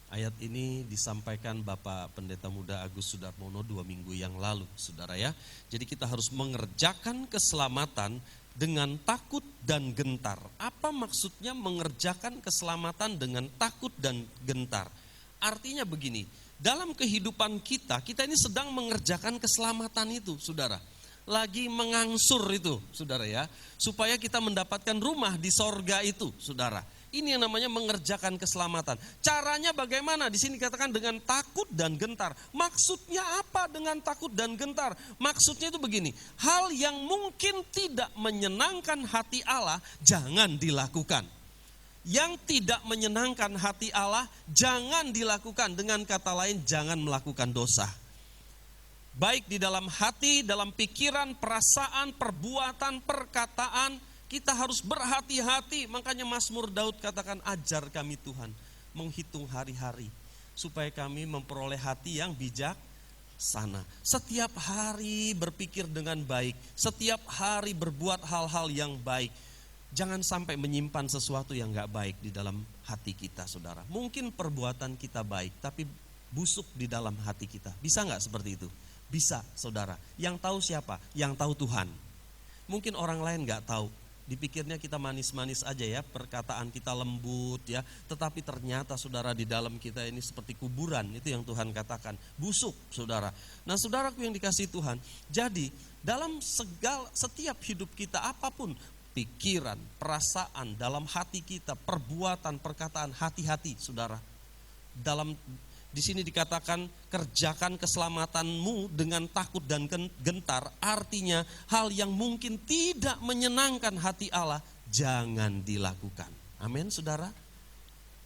Ayat ini disampaikan Bapak Pendeta Muda Agus Sudarmono 2 minggu yang lalu, saudara ya. Jadi kita harus mengerjakan keselamatan dengan takut dan gentar. Apa maksudnya mengerjakan keselamatan dengan takut dan gentar? Artinya begini, dalam kehidupan kita ini sedang mengerjakan keselamatan itu, saudara. Lagi mengangsur itu, saudara ya. Supaya kita mendapatkan rumah di sorga itu, saudara. Ini yang namanya mengerjakan keselamatan. Caranya bagaimana? Di sini dikatakan dengan takut dan gentar. Maksudnya apa dengan takut dan gentar? Maksudnya itu begini, hal yang mungkin tidak menyenangkan hati Allah, jangan dilakukan. Yang tidak menyenangkan hati Allah, jangan dilakukan. Dengan kata lain, jangan melakukan dosa. Baik di dalam hati, dalam pikiran, perasaan, perbuatan, perkataan, kita harus berhati-hati. Makanya Mazmur Daud katakan, ajar kami Tuhan menghitung hari-hari supaya kami memperoleh hati yang bijaksana. Setiap hari berpikir dengan baik, setiap hari berbuat hal-hal yang baik. Jangan sampai menyimpan sesuatu yang gak baik di dalam hati kita, saudara. Mungkin perbuatan kita baik, tapi busuk di dalam hati kita. Bisa gak seperti itu? Bisa, saudara. Yang tahu siapa? Yang tahu Tuhan. Mungkin orang lain gak tahu. Dipikirnya kita manis-manis aja ya, perkataan kita lembut ya, tetapi ternyata saudara di dalam kita ini seperti kuburan, itu yang Tuhan katakan, busuk saudara. Nah saudaraku yang dikasih Tuhan, jadi dalam setiap hidup kita apapun, pikiran, perasaan, dalam hati kita, perbuatan, perkataan, hati-hati saudara. Dalam Di sini dikatakan kerjakan keselamatanmu dengan takut dan gentar. Artinya hal yang mungkin tidak menyenangkan hati Allah jangan dilakukan. Amin saudara.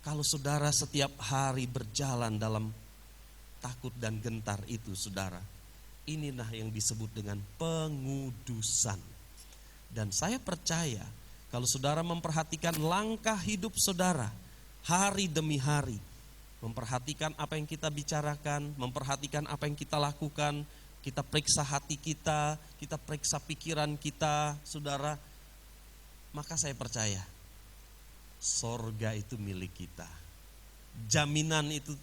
Kalau saudara setiap hari berjalan dalam takut dan gentar itu saudara, inilah yang disebut dengan pengudusan. Dan saya percaya kalau saudara memperhatikan langkah hidup saudara hari demi hari, memperhatikan apa yang kita bicarakan, memperhatikan apa yang kita lakukan, kita periksa hati kita periksa pikiran kita, saudara, maka saya percaya sorga itu milik kita. Jaminan itu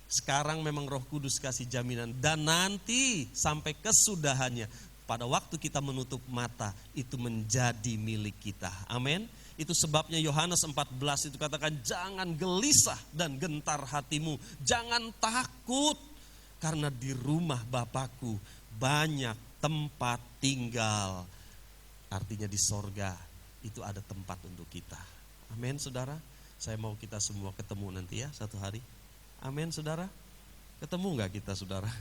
sekarang memang Roh Kudus kasih jaminan, dan nanti sampai kesudahannya, pada waktu kita menutup mata itu menjadi milik kita. Amin. Itu sebabnya Yohanes 14 itu katakan jangan gelisah dan gentar hatimu, jangan takut karena di rumah Bapakku banyak tempat tinggal. Artinya di sorga itu ada tempat untuk kita. Amin saudara. Saya mau kita semua ketemu nanti ya satu hari. Amin saudara. Ketemu gak kita saudara?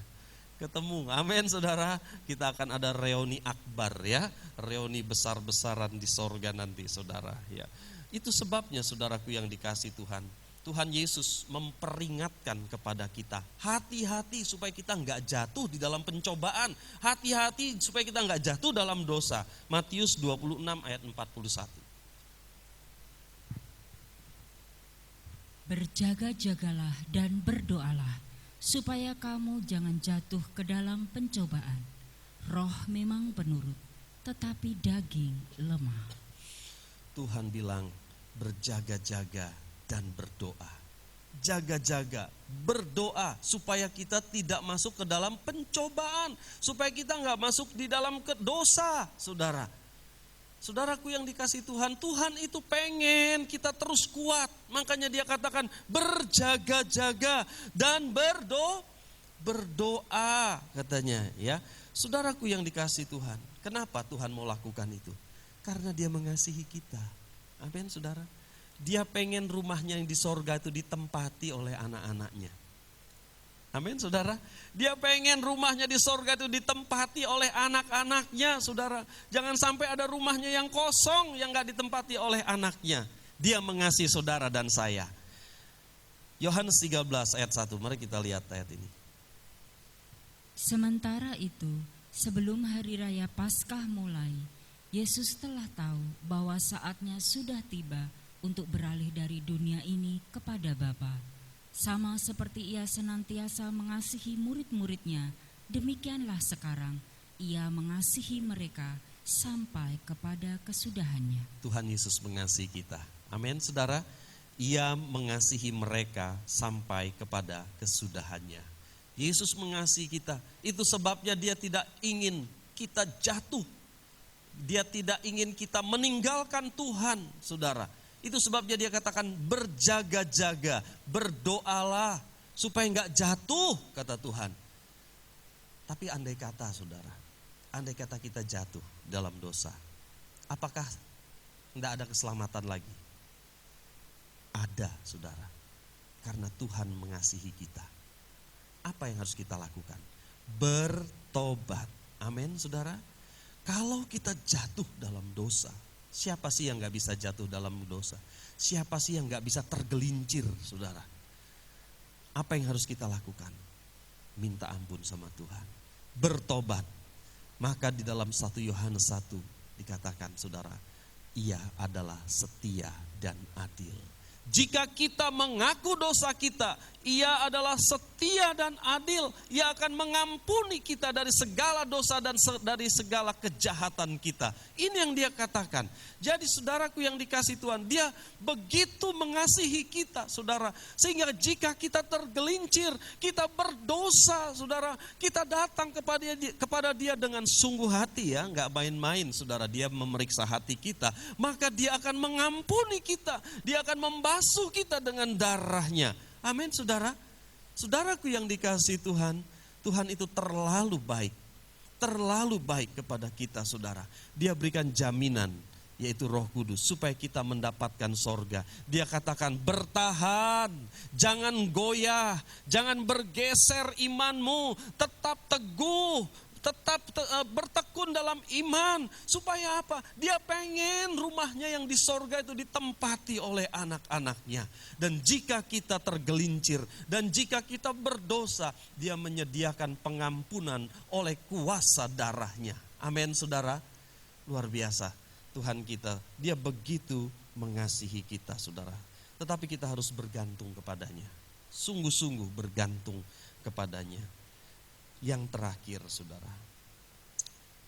Ketemu, amin saudara. Kita akan ada reuni akbar ya, reuni besar-besaran di sorga nanti saudara ya. Itu sebabnya saudaraku yang dikasih Tuhan, Tuhan Yesus memperingatkan kepada kita, hati-hati supaya kita nggak jatuh di dalam pencobaan, hati-hati supaya kita nggak jatuh dalam dosa. Matius 26 ayat 41. Berjaga-jagalah dan berdoalah, supaya kamu jangan jatuh ke dalam pencobaan. Roh memang penurut, tetapi daging lemah. Tuhan bilang berjaga-jaga dan berdoa. Jaga-jaga, berdoa supaya kita tidak masuk ke dalam pencobaan, supaya kita nggak masuk di dalam dosa, saudara. Saudaraku yang dikasih Tuhan, Tuhan itu pengen kita terus kuat. Makanya dia katakan berjaga-jaga dan berdoa katanya ya. Saudaraku yang dikasih Tuhan, kenapa Tuhan mau lakukan itu? Karena dia mengasihi kita. Amin saudara. Dia pengen rumahnya yang di sorga itu ditempati oleh anak-anaknya. Amin saudara. Dia pengen rumahnya di sorga itu ditempati oleh anak-anaknya saudara. Jangan sampai ada rumahnya yang kosong yang gak ditempati oleh anaknya. Dia mengasihi saudara dan saya. Yohanes 13 ayat 1, mari kita lihat ayat ini. Sementara itu, sebelum hari raya Paskah mulai, Yesus telah tahu bahwa saatnya sudah tiba untuk beralih dari dunia ini kepada Bapa. Sama seperti ia senantiasa mengasihi murid-muridnya, demikianlah sekarang ia mengasihi mereka sampai kepada kesudahannya. Tuhan Yesus mengasihi kita. Amin saudara. Ia mengasihi mereka sampai kepada kesudahannya. Yesus mengasihi kita. Itu sebabnya dia tidak ingin kita jatuh. Dia tidak ingin kita meninggalkan Tuhan saudara. Itu sebabnya dia katakan berjaga-jaga, berdoalah supaya enggak jatuh kata Tuhan. Tapi andai kata saudara, andai kata kita jatuh dalam dosa, apakah enggak ada keselamatan lagi? Ada saudara, karena Tuhan mengasihi kita. Apa yang harus kita lakukan? Bertobat, amin saudara. Kalau kita jatuh dalam dosa, siapa sih yang gak bisa jatuh dalam dosa? Siapa sih yang gak bisa tergelincir saudara? Apa yang harus kita lakukan? Minta ampun sama Tuhan. Bertobat. Maka di dalam 1 Yohanes 1 dikatakan saudara, ia adalah setia dan adil. Jika kita mengaku dosa kita, ia adalah setia dan adil. Ia akan mengampuni kita dari segala dosa dan dari segala kejahatan kita. Ini yang dia katakan. Jadi saudaraku yang dikasih Tuhan, dia begitu mengasihi kita saudara. Sehingga jika kita tergelincir, kita berdosa saudara, kita datang kepada dia dengan sungguh hati ya. Gak main-main saudara, dia memeriksa hati kita. Maka dia akan mengampuni kita. Dia akan membasuh kita dengan darahnya. Amin saudara. Saudaraku yang dikasih Tuhan, Tuhan itu terlalu baik kepada kita saudara. Dia berikan jaminan yaitu Roh Kudus, supaya kita mendapatkan sorga. Dia katakan bertahan, jangan goyah, jangan bergeser imanmu, tetap teguh, tetap bertekun dalam iman. Supaya apa? Dia pengen rumahnya yang di sorga itu ditempati oleh anak-anaknya. Dan jika kita tergelincir, dan jika kita berdosa, dia menyediakan pengampunan oleh kuasa darahnya. Amin saudara, luar biasa. Tuhan kita, dia begitu mengasihi kita saudara. Tetapi kita harus bergantung kepadanya. Sungguh-sungguh bergantung kepadanya. Yang terakhir saudara.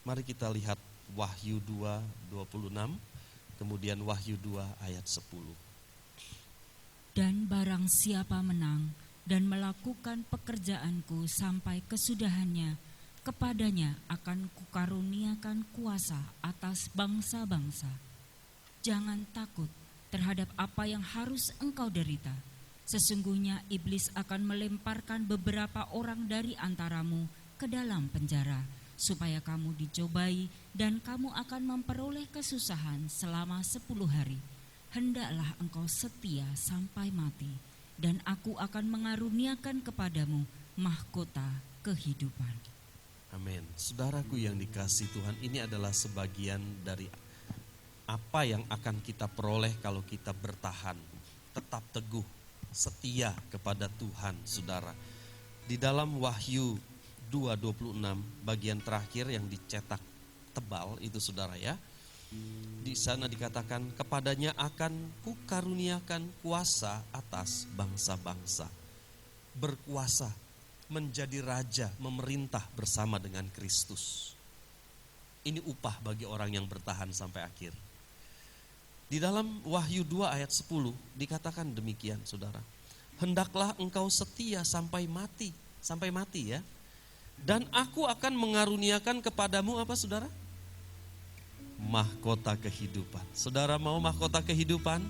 Mari kita lihat Wahyu 2:26. Kemudian Wahyu 2 ayat 10. Dan barang siapa menang dan melakukan pekerjaanku sampai kesudahannya, kepadanya akan kukaruniakan kuasa atas bangsa-bangsa. Jangan takut terhadap apa yang harus engkau derita. Sesungguhnya iblis akan melemparkan beberapa orang dari antaramu ke dalam penjara, supaya kamu dicobai dan kamu akan memperoleh kesusahan selama 10 hari. Hendaklah engkau setia sampai mati, dan aku akan mengaruniakan kepadamu mahkota kehidupan. Amin. Saudaraku yang dikasihi Tuhan, ini adalah sebagian dari apa yang akan kita peroleh kalau kita bertahan, tetap teguh, setia kepada Tuhan, saudara. Di dalam Wahyu 2:26, bagian terakhir yang dicetak tebal itu saudara ya. Di sana dikatakan kepadanya akan kukaruniakan kuasa atas bangsa-bangsa. Berkuasa, menjadi raja, memerintah bersama dengan Kristus. Ini upah bagi orang yang bertahan sampai akhir. Di dalam Wahyu 2 ayat 10 dikatakan demikian saudara. Hendaklah engkau setia sampai mati ya. Dan aku akan mengaruniakan kepadamu apa saudara? Mahkota kehidupan. Saudara mau mahkota kehidupan?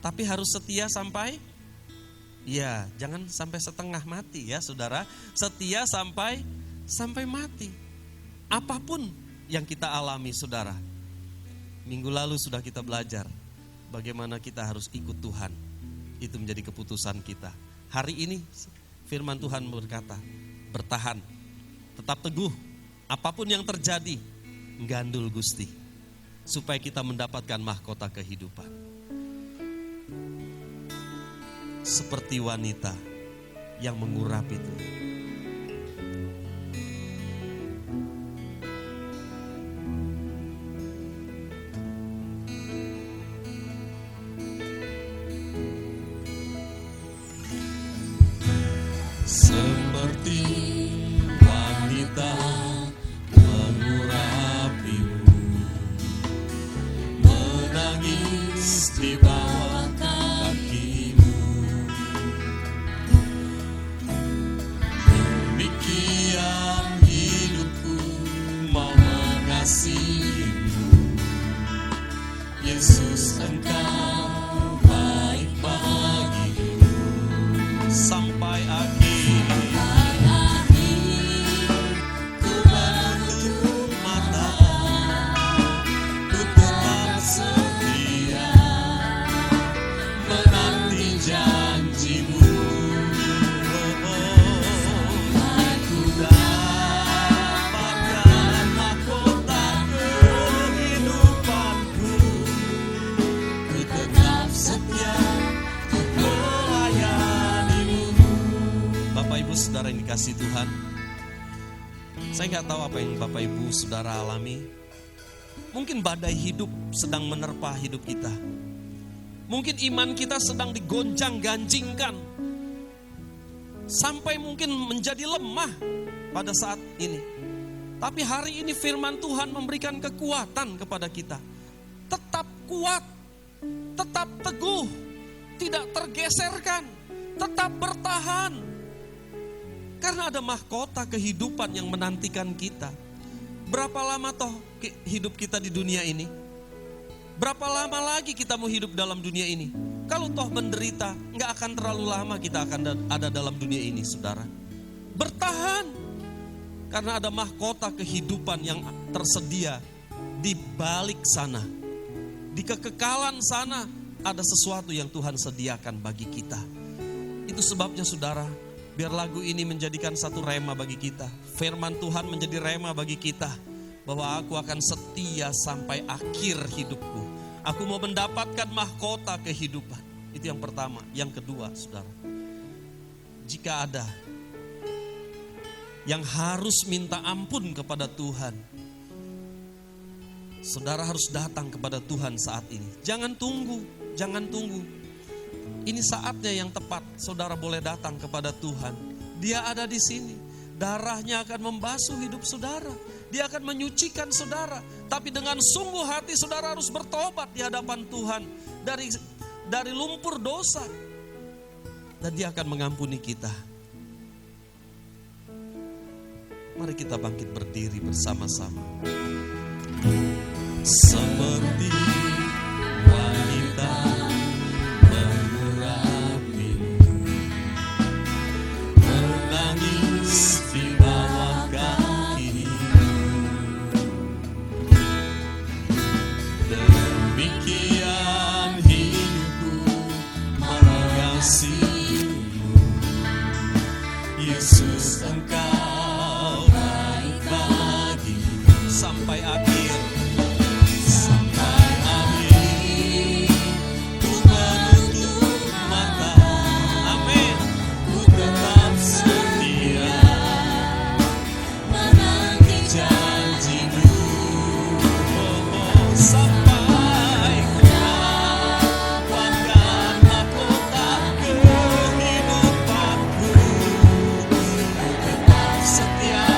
Tapi harus setia sampai? Ya, jangan sampai setengah mati ya saudara. Setia sampai mati. Apapun yang kita alami saudara. Minggu lalu sudah kita belajar bagaimana kita harus ikut Tuhan. Itu menjadi keputusan kita. Hari ini firman Tuhan berkata, bertahan, tetap teguh, apapun yang terjadi, gandul Gusti, supaya kita mendapatkan mahkota kehidupan. Seperti wanita yang mengurap itu. Seperti wanita mengurapimu, menangis di bawah kakimu. Demikian hidupku mau mengasihimu. Yesus, engkau baik bagiku sampai akhir. Saudara yang dikasihi Tuhan, saya nggak tahu apa yang Bapak Ibu Saudara alami. Mungkin badai hidup sedang menerpa hidup kita. Mungkin iman kita sedang digonjang-ganjingkan sampai mungkin menjadi lemah pada saat ini. Tapi hari ini firman Tuhan memberikan kekuatan kepada kita. Tetap kuat, tetap teguh, tidak tergeserkan, tetap bertahan. Karena ada mahkota kehidupan yang menantikan kita. Berapa lama toh hidup kita di dunia ini? Berapa lama lagi kita mau hidup dalam dunia ini? Kalau toh menderita, gak akan terlalu lama kita akan ada dalam dunia ini, saudara. Bertahan. Karena ada mahkota kehidupan yang tersedia di balik sana. Di kekekalan sana ada sesuatu yang Tuhan sediakan bagi kita. Itu sebabnya saudara, biar lagu ini menjadikan satu rema bagi kita. Firman Tuhan menjadi rema bagi kita. Bahwa aku akan setia sampai akhir hidupku. Aku mau mendapatkan mahkota kehidupan. Itu yang pertama. Yang kedua saudara, jika ada yang harus minta ampun kepada Tuhan, saudara harus datang kepada Tuhan saat ini. Jangan tunggu. Ini saatnya yang tepat. Saudara boleh datang kepada Tuhan. Dia ada di sini. Darahnya akan membasuh hidup saudara. Dia akan menyucikan saudara. Tapi dengan sungguh hati saudara harus bertobat di hadapan Tuhan. Dari lumpur dosa. Dan Dia akan mengampuni kita. Mari kita bangkit berdiri bersama-sama. Seperti wanita mengurat rindu, menangis di bawah kakimu. Demikian hidupku mengasihimu, Yesus, Engkau baik bagiku. Sampai akhir, sampai akhir, ku menutup mata. Amin. Ku tetap setia menanti janji-Mu. Sampai ku dapatkan mahkota kehidupanku. Ku tetap setia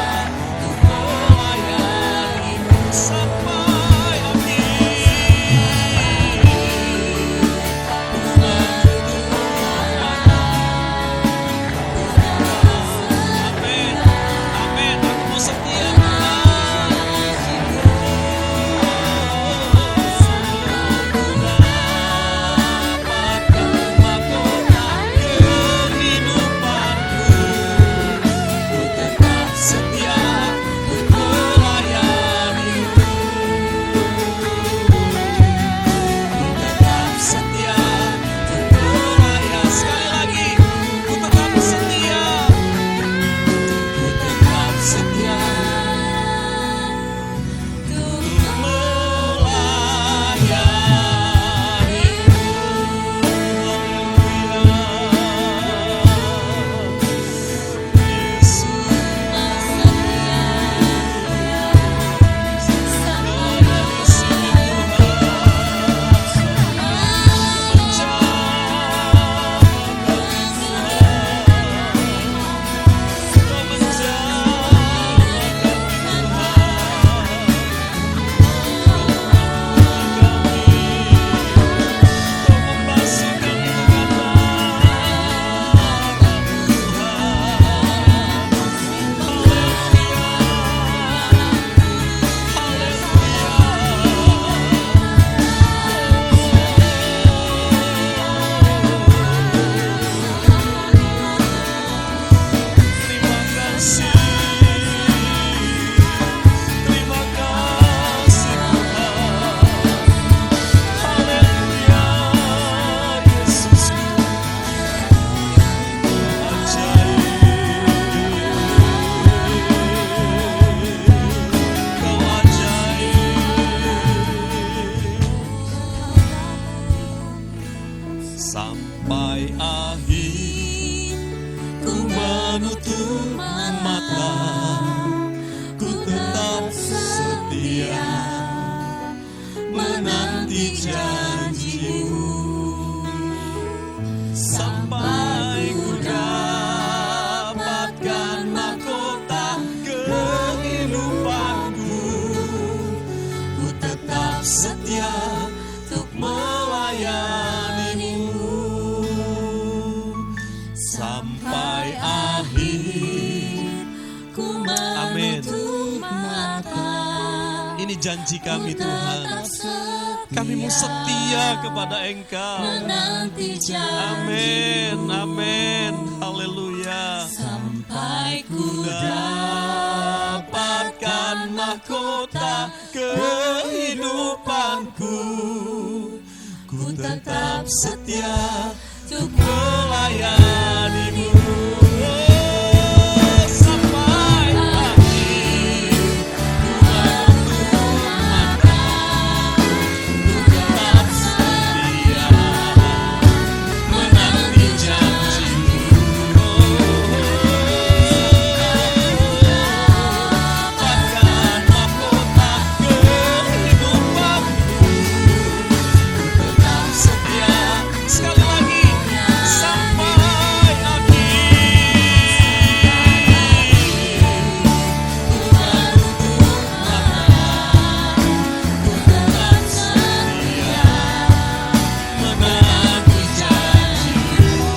untuk melayani-Mu sampai akhir. Ku menutup mata. Amin. Amin. Aku mau setia menanti-Mu. Ku dapatkan mahkota kehidupanku. Ku tetap setia untuk melayani-Mu. Ku tetap setia untuk melayani. Sekali lagi, ku tetap setia. Ku tetap setia untuk melayani-Mu. Terima kasih Tuhan. Haleluya, Yesusku. Kau ajaib. Sampai akhir ku menutup mata, ku tetap setia menanti janji-Mu. Sampai ku dapatkan mahkota kehidupanku. Ku tetap setia untuk melayani-Mu. Sampai akhir ku menutup mata. Ini janji kami Tuhan. Kami mau setia kepada Engkau. Amin, amin, haleluya. Sampai ku dapatkan mahkota kehidupanku. tetap setia untuk melayani-Mu sampai akhir. Tuhan ku tetap setia menanti janji-Mu. Bahkan mahkota kehidupanku tetap setia. Sekali lagi, sampai akhir. Tuhan tutup mata, ku tetap setia menanti janji-Mu.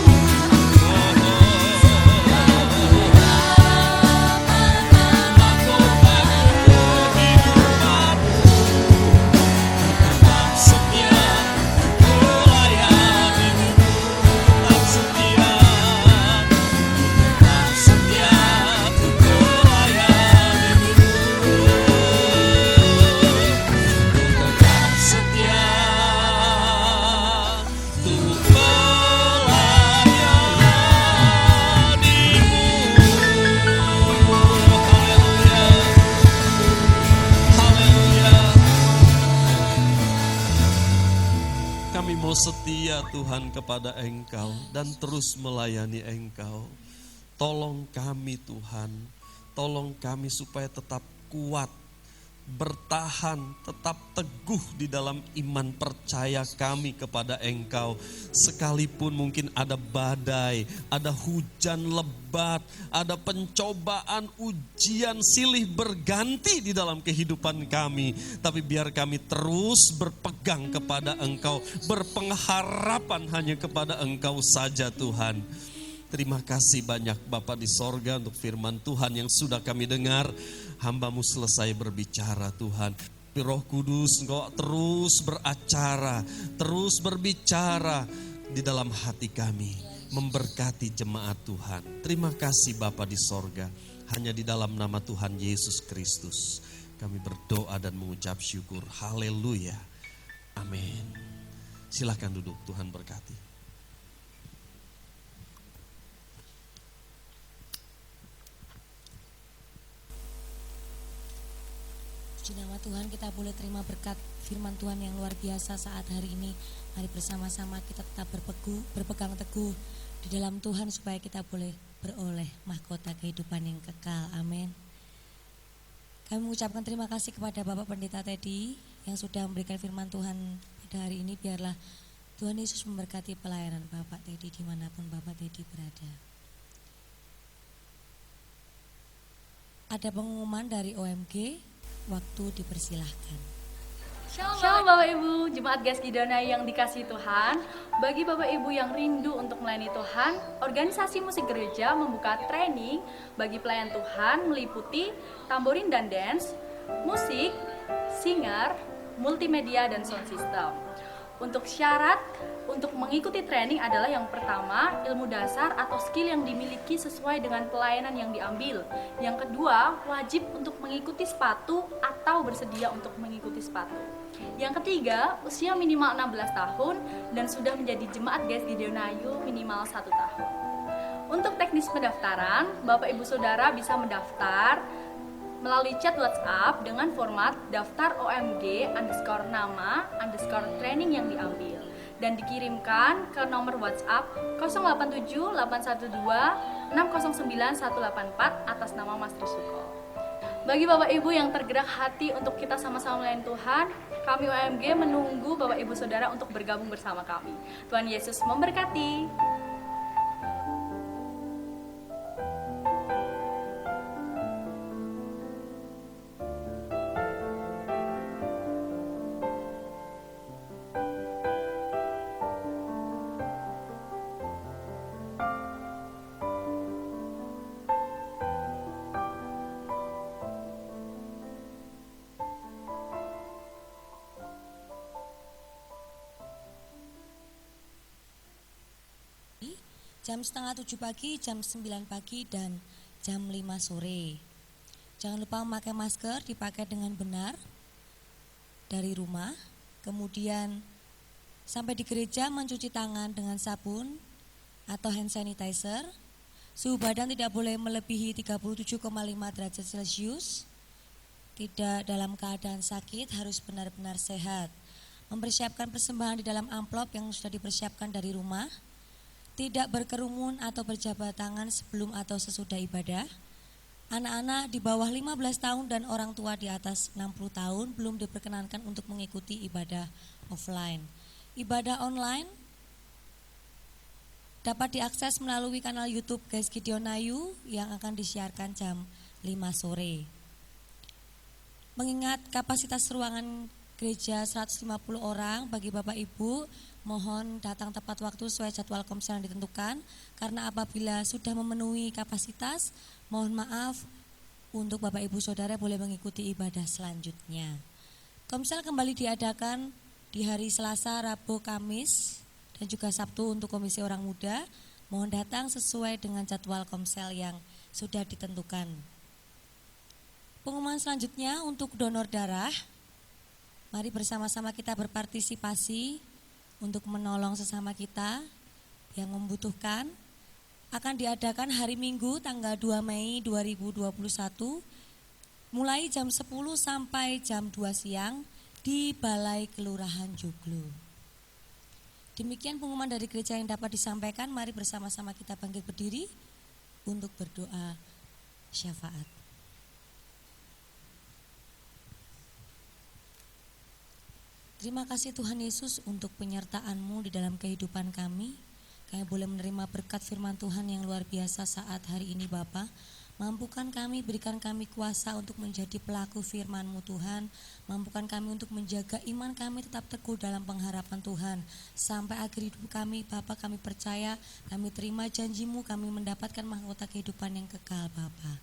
Mahkota kehidupanku tetap setia melayani-Mu, tetap setia, tetap setia melayani-Mu, tetap setia untuk melayani-Mu. Haleluya, haleluya. Kami mau setia Tuhan kepada Engkau dan terus melayani Engkau. Tolong kami Tuhan, tolong kami supaya tetap kuat, bertahan, tetap teguh di dalam iman percaya kami kepada Engkau. Sekalipun mungkin ada badai, ada hujan lebat, ada pencobaan, ujian silih berganti di dalam kehidupan kami. Tapi biar kami terus berpegang kepada Engkau, berpengharapan hanya kepada Engkau saja Tuhan. Terima kasih banyak Bapa di sorga untuk firman Tuhan yang sudah kami dengar. Hamba-Mu selesai berbicara Tuhan. Roh Kudus Engkau terus beracara, terus berbicara di dalam hati kami. Memberkati jemaat Tuhan. Terima kasih Bapa di sorga. Hanya di dalam nama Tuhan Yesus Kristus kami berdoa dan mengucap syukur. Haleluya. Amin. Silakan duduk, Tuhan berkati. Di nama Tuhan kita boleh terima berkat firman Tuhan yang luar biasa saat hari ini. Mari bersama-sama kita tetap berpegang teguh di dalam Tuhan supaya kita boleh beroleh mahkota kehidupan yang kekal. Amin. Kami mengucapkan terima kasih kepada Bapak Pendeta Teddy yang sudah memberikan firman Tuhan pada hari ini. Biarlah Tuhan Yesus memberkati pelayanan Bapak Teddy dimanapun Bapak Teddy berada. Ada pengumuman dari OMG. Waktu dipersilahkan. Shalom Bapak Ibu, Jemaat GES Gideonai yang dikasihi Tuhan. Bagi Bapak Ibu yang rindu untuk melayani Tuhan, organisasi musik gereja membuka training bagi pelayan Tuhan meliputi tamborin dan dance, musik, singer, multimedia dan sound system. Untuk syarat untuk mengikuti training adalah yang pertama, ilmu dasar atau skill yang dimiliki sesuai dengan pelayanan yang diambil. Yang kedua, wajib untuk mengikuti sepatu atau bersedia untuk mengikuti sepatu. Yang ketiga, usia minimal 16 tahun dan sudah menjadi jemaat GES Gideonai minimal 1 tahun. Untuk teknis pendaftaran, Bapak Ibu Saudara bisa mendaftar melalui chat WhatsApp dengan format daftar OMG _ training yang diambil dan dikirimkan ke nomor WhatsApp 087 812 609 184 atas nama Mas Trisuko. Bagi Bapak Ibu yang tergerak hati untuk kita sama-sama melayani Tuhan, kami OMG menunggu Bapak Ibu Saudara untuk bergabung bersama kami. Tuhan Yesus memberkati. Jam 6:30 pagi, jam 9 pagi, dan jam 5 sore. Jangan lupa memakai masker, dipakai dengan benar dari rumah. Kemudian Sampai di gereja mencuci tangan dengan sabun atau hand sanitizer. Suhu badan tidak boleh melebihi 37,5 derajat Celcius. Tidak dalam keadaan sakit, harus benar-benar sehat. Mempersiapkan persembahan di dalam amplop yang sudah dipersiapkan dari rumah. Tidak berkerumun atau berjabat tangan sebelum atau sesudah ibadah. Anak-anak di bawah 15 tahun dan orang tua di atas 60 tahun belum diperkenankan untuk mengikuti ibadah offline. Ibadah online dapat diakses melalui kanal YouTube Guys Gideon Ayu yang akan disiarkan jam 5 sore. Mengingat kapasitas ruangan gereja 150 orang, bagi Bapak Ibu mohon datang tepat waktu sesuai jadwal komsel yang ditentukan. Karena apabila sudah memenuhi kapasitas, mohon maaf untuk Bapak Ibu Saudara boleh mengikuti ibadah selanjutnya. Komsel kembali diadakan di hari Selasa, Rabu, Kamis, dan juga Sabtu untuk Komisi Orang Muda. Mohon datang sesuai dengan jadwal komsel yang sudah ditentukan. Pengumuman selanjutnya untuk donor darah. Mari bersama-sama kita berpartisipasi untuk menolong sesama kita yang membutuhkan. Akan diadakan hari Minggu tanggal 2 Mei 2021 mulai jam 10 sampai jam 2 siang di Balai Kelurahan Joglo. Demikian pengumuman dari gereja yang dapat disampaikan. Mari bersama-sama kita bangkit berdiri untuk berdoa syafaat. Terima kasih Tuhan Yesus untuk penyertaan-Mu di dalam kehidupan kami. Kami boleh menerima berkat firman Tuhan yang luar biasa saat hari ini Bapa. Mampukan kami, berikan kami kuasa untuk menjadi pelaku firman-Mu Tuhan. Mampukan kami untuk menjaga iman kami tetap teguh dalam pengharapan Tuhan. Sampai akhir hidup kami, Bapa, kami percaya, kami terima janji-Mu, kami mendapatkan mahkota kehidupan yang kekal Bapa.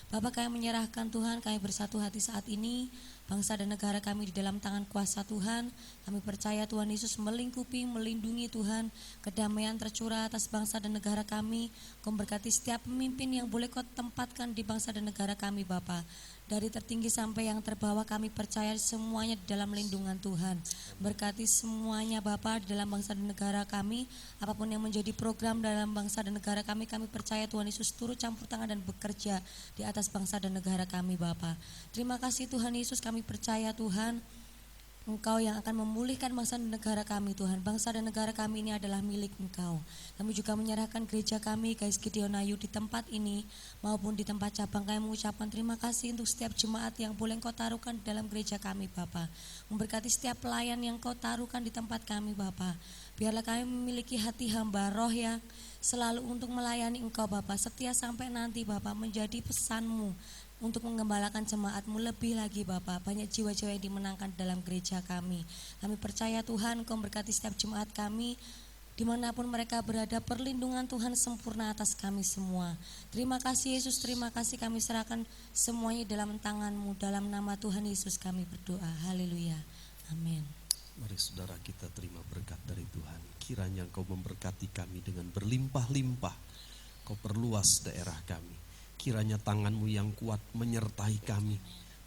Bapa, kami menyerahkan Tuhan, kami bersatu hati saat ini, bangsa dan negara kami di dalam tangan kuasa Tuhan. Kami percaya Tuhan Yesus melingkupi, melindungi Tuhan, kedamaian tercurah atas bangsa dan negara kami. Kau berkati setiap pemimpin yang boleh Kau tempatkan di bangsa dan negara kami Bapa. Dari tertinggi sampai yang terbawah kami percaya semuanya di dalam lindungan Tuhan. Berkati semuanya Bapa di dalam bangsa dan negara kami. Apapun yang menjadi program dalam bangsa dan negara kami percaya Tuhan Yesus turut campur tangan dan bekerja di atas bangsa dan negara kami Bapa. Terima kasih Tuhan Yesus, kami percaya Tuhan Engkau yang akan memulihkan bangsa dan negara kami Tuhan. Bangsa dan negara kami ini adalah milik Engkau. Kami juga menyerahkan gereja kami Guys Gideon Ayu di tempat ini maupun di tempat cabang. Kami mengucapkan terima kasih untuk setiap jemaat yang boleh Engkau taruhkan di dalam gereja kami Bapa. Memberkati setiap pelayan yang Engkau taruhkan di tempat kami Bapa. Biarlah kami memiliki hati hamba roh yang selalu untuk melayani Engkau Bapa. Setia sampai nanti Bapa, menjadi pesan-Mu untuk menggembalakan jemaat-Mu lebih lagi Bapa. Banyak jiwa-jiwa yang dimenangkan dalam gereja kami. Kami percaya Tuhan Engkau berkati setiap jemaat kami dimanapun mereka berada. Perlindungan Tuhan sempurna atas kami semua. Terima kasih Yesus, terima kasih, kami serahkan semuanya dalam tangan-Mu. Dalam nama Tuhan Yesus kami berdoa. Haleluya, amin. Mari saudara kita terima berkat dari Tuhan. Kiranya Engkau memberkati kami dengan berlimpah-limpah. Kau perluas daerah kami. Kiranya tangan-Mu yang kuat menyertai kami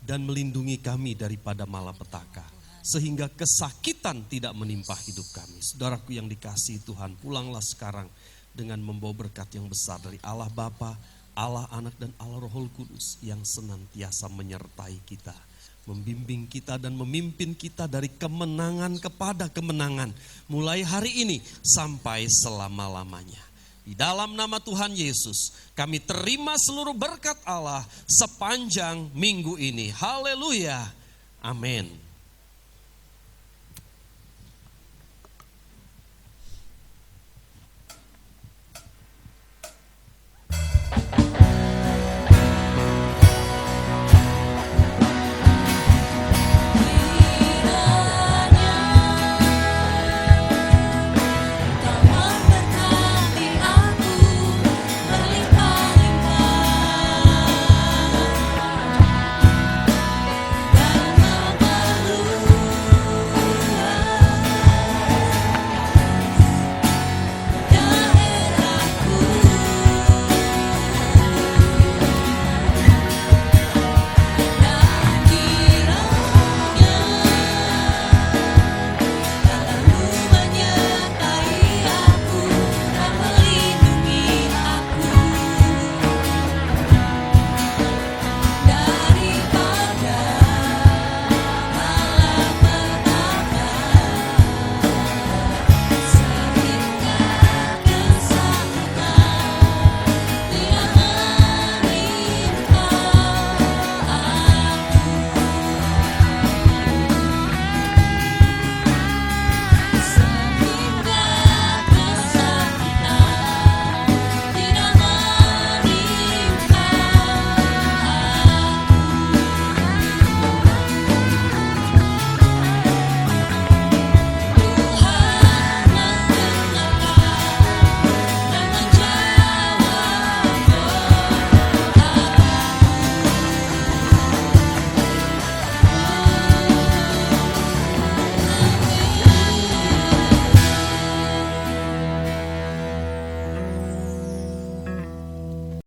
dan melindungi kami daripada malapetaka, sehingga kesakitan tidak menimpa hidup kami. Saudaraku yang dikasihi Tuhan, pulanglah sekarang dengan membawa berkat yang besar dari Allah Bapa, Allah Anak dan Allah Roh Kudus yang senantiasa menyertai kita, membimbing kita dan memimpin kita dari kemenangan kepada kemenangan, mulai hari ini sampai selama-lamanya. Di dalam nama Tuhan Yesus, kami terima seluruh berkat Allah sepanjang minggu ini. Haleluya. Amin.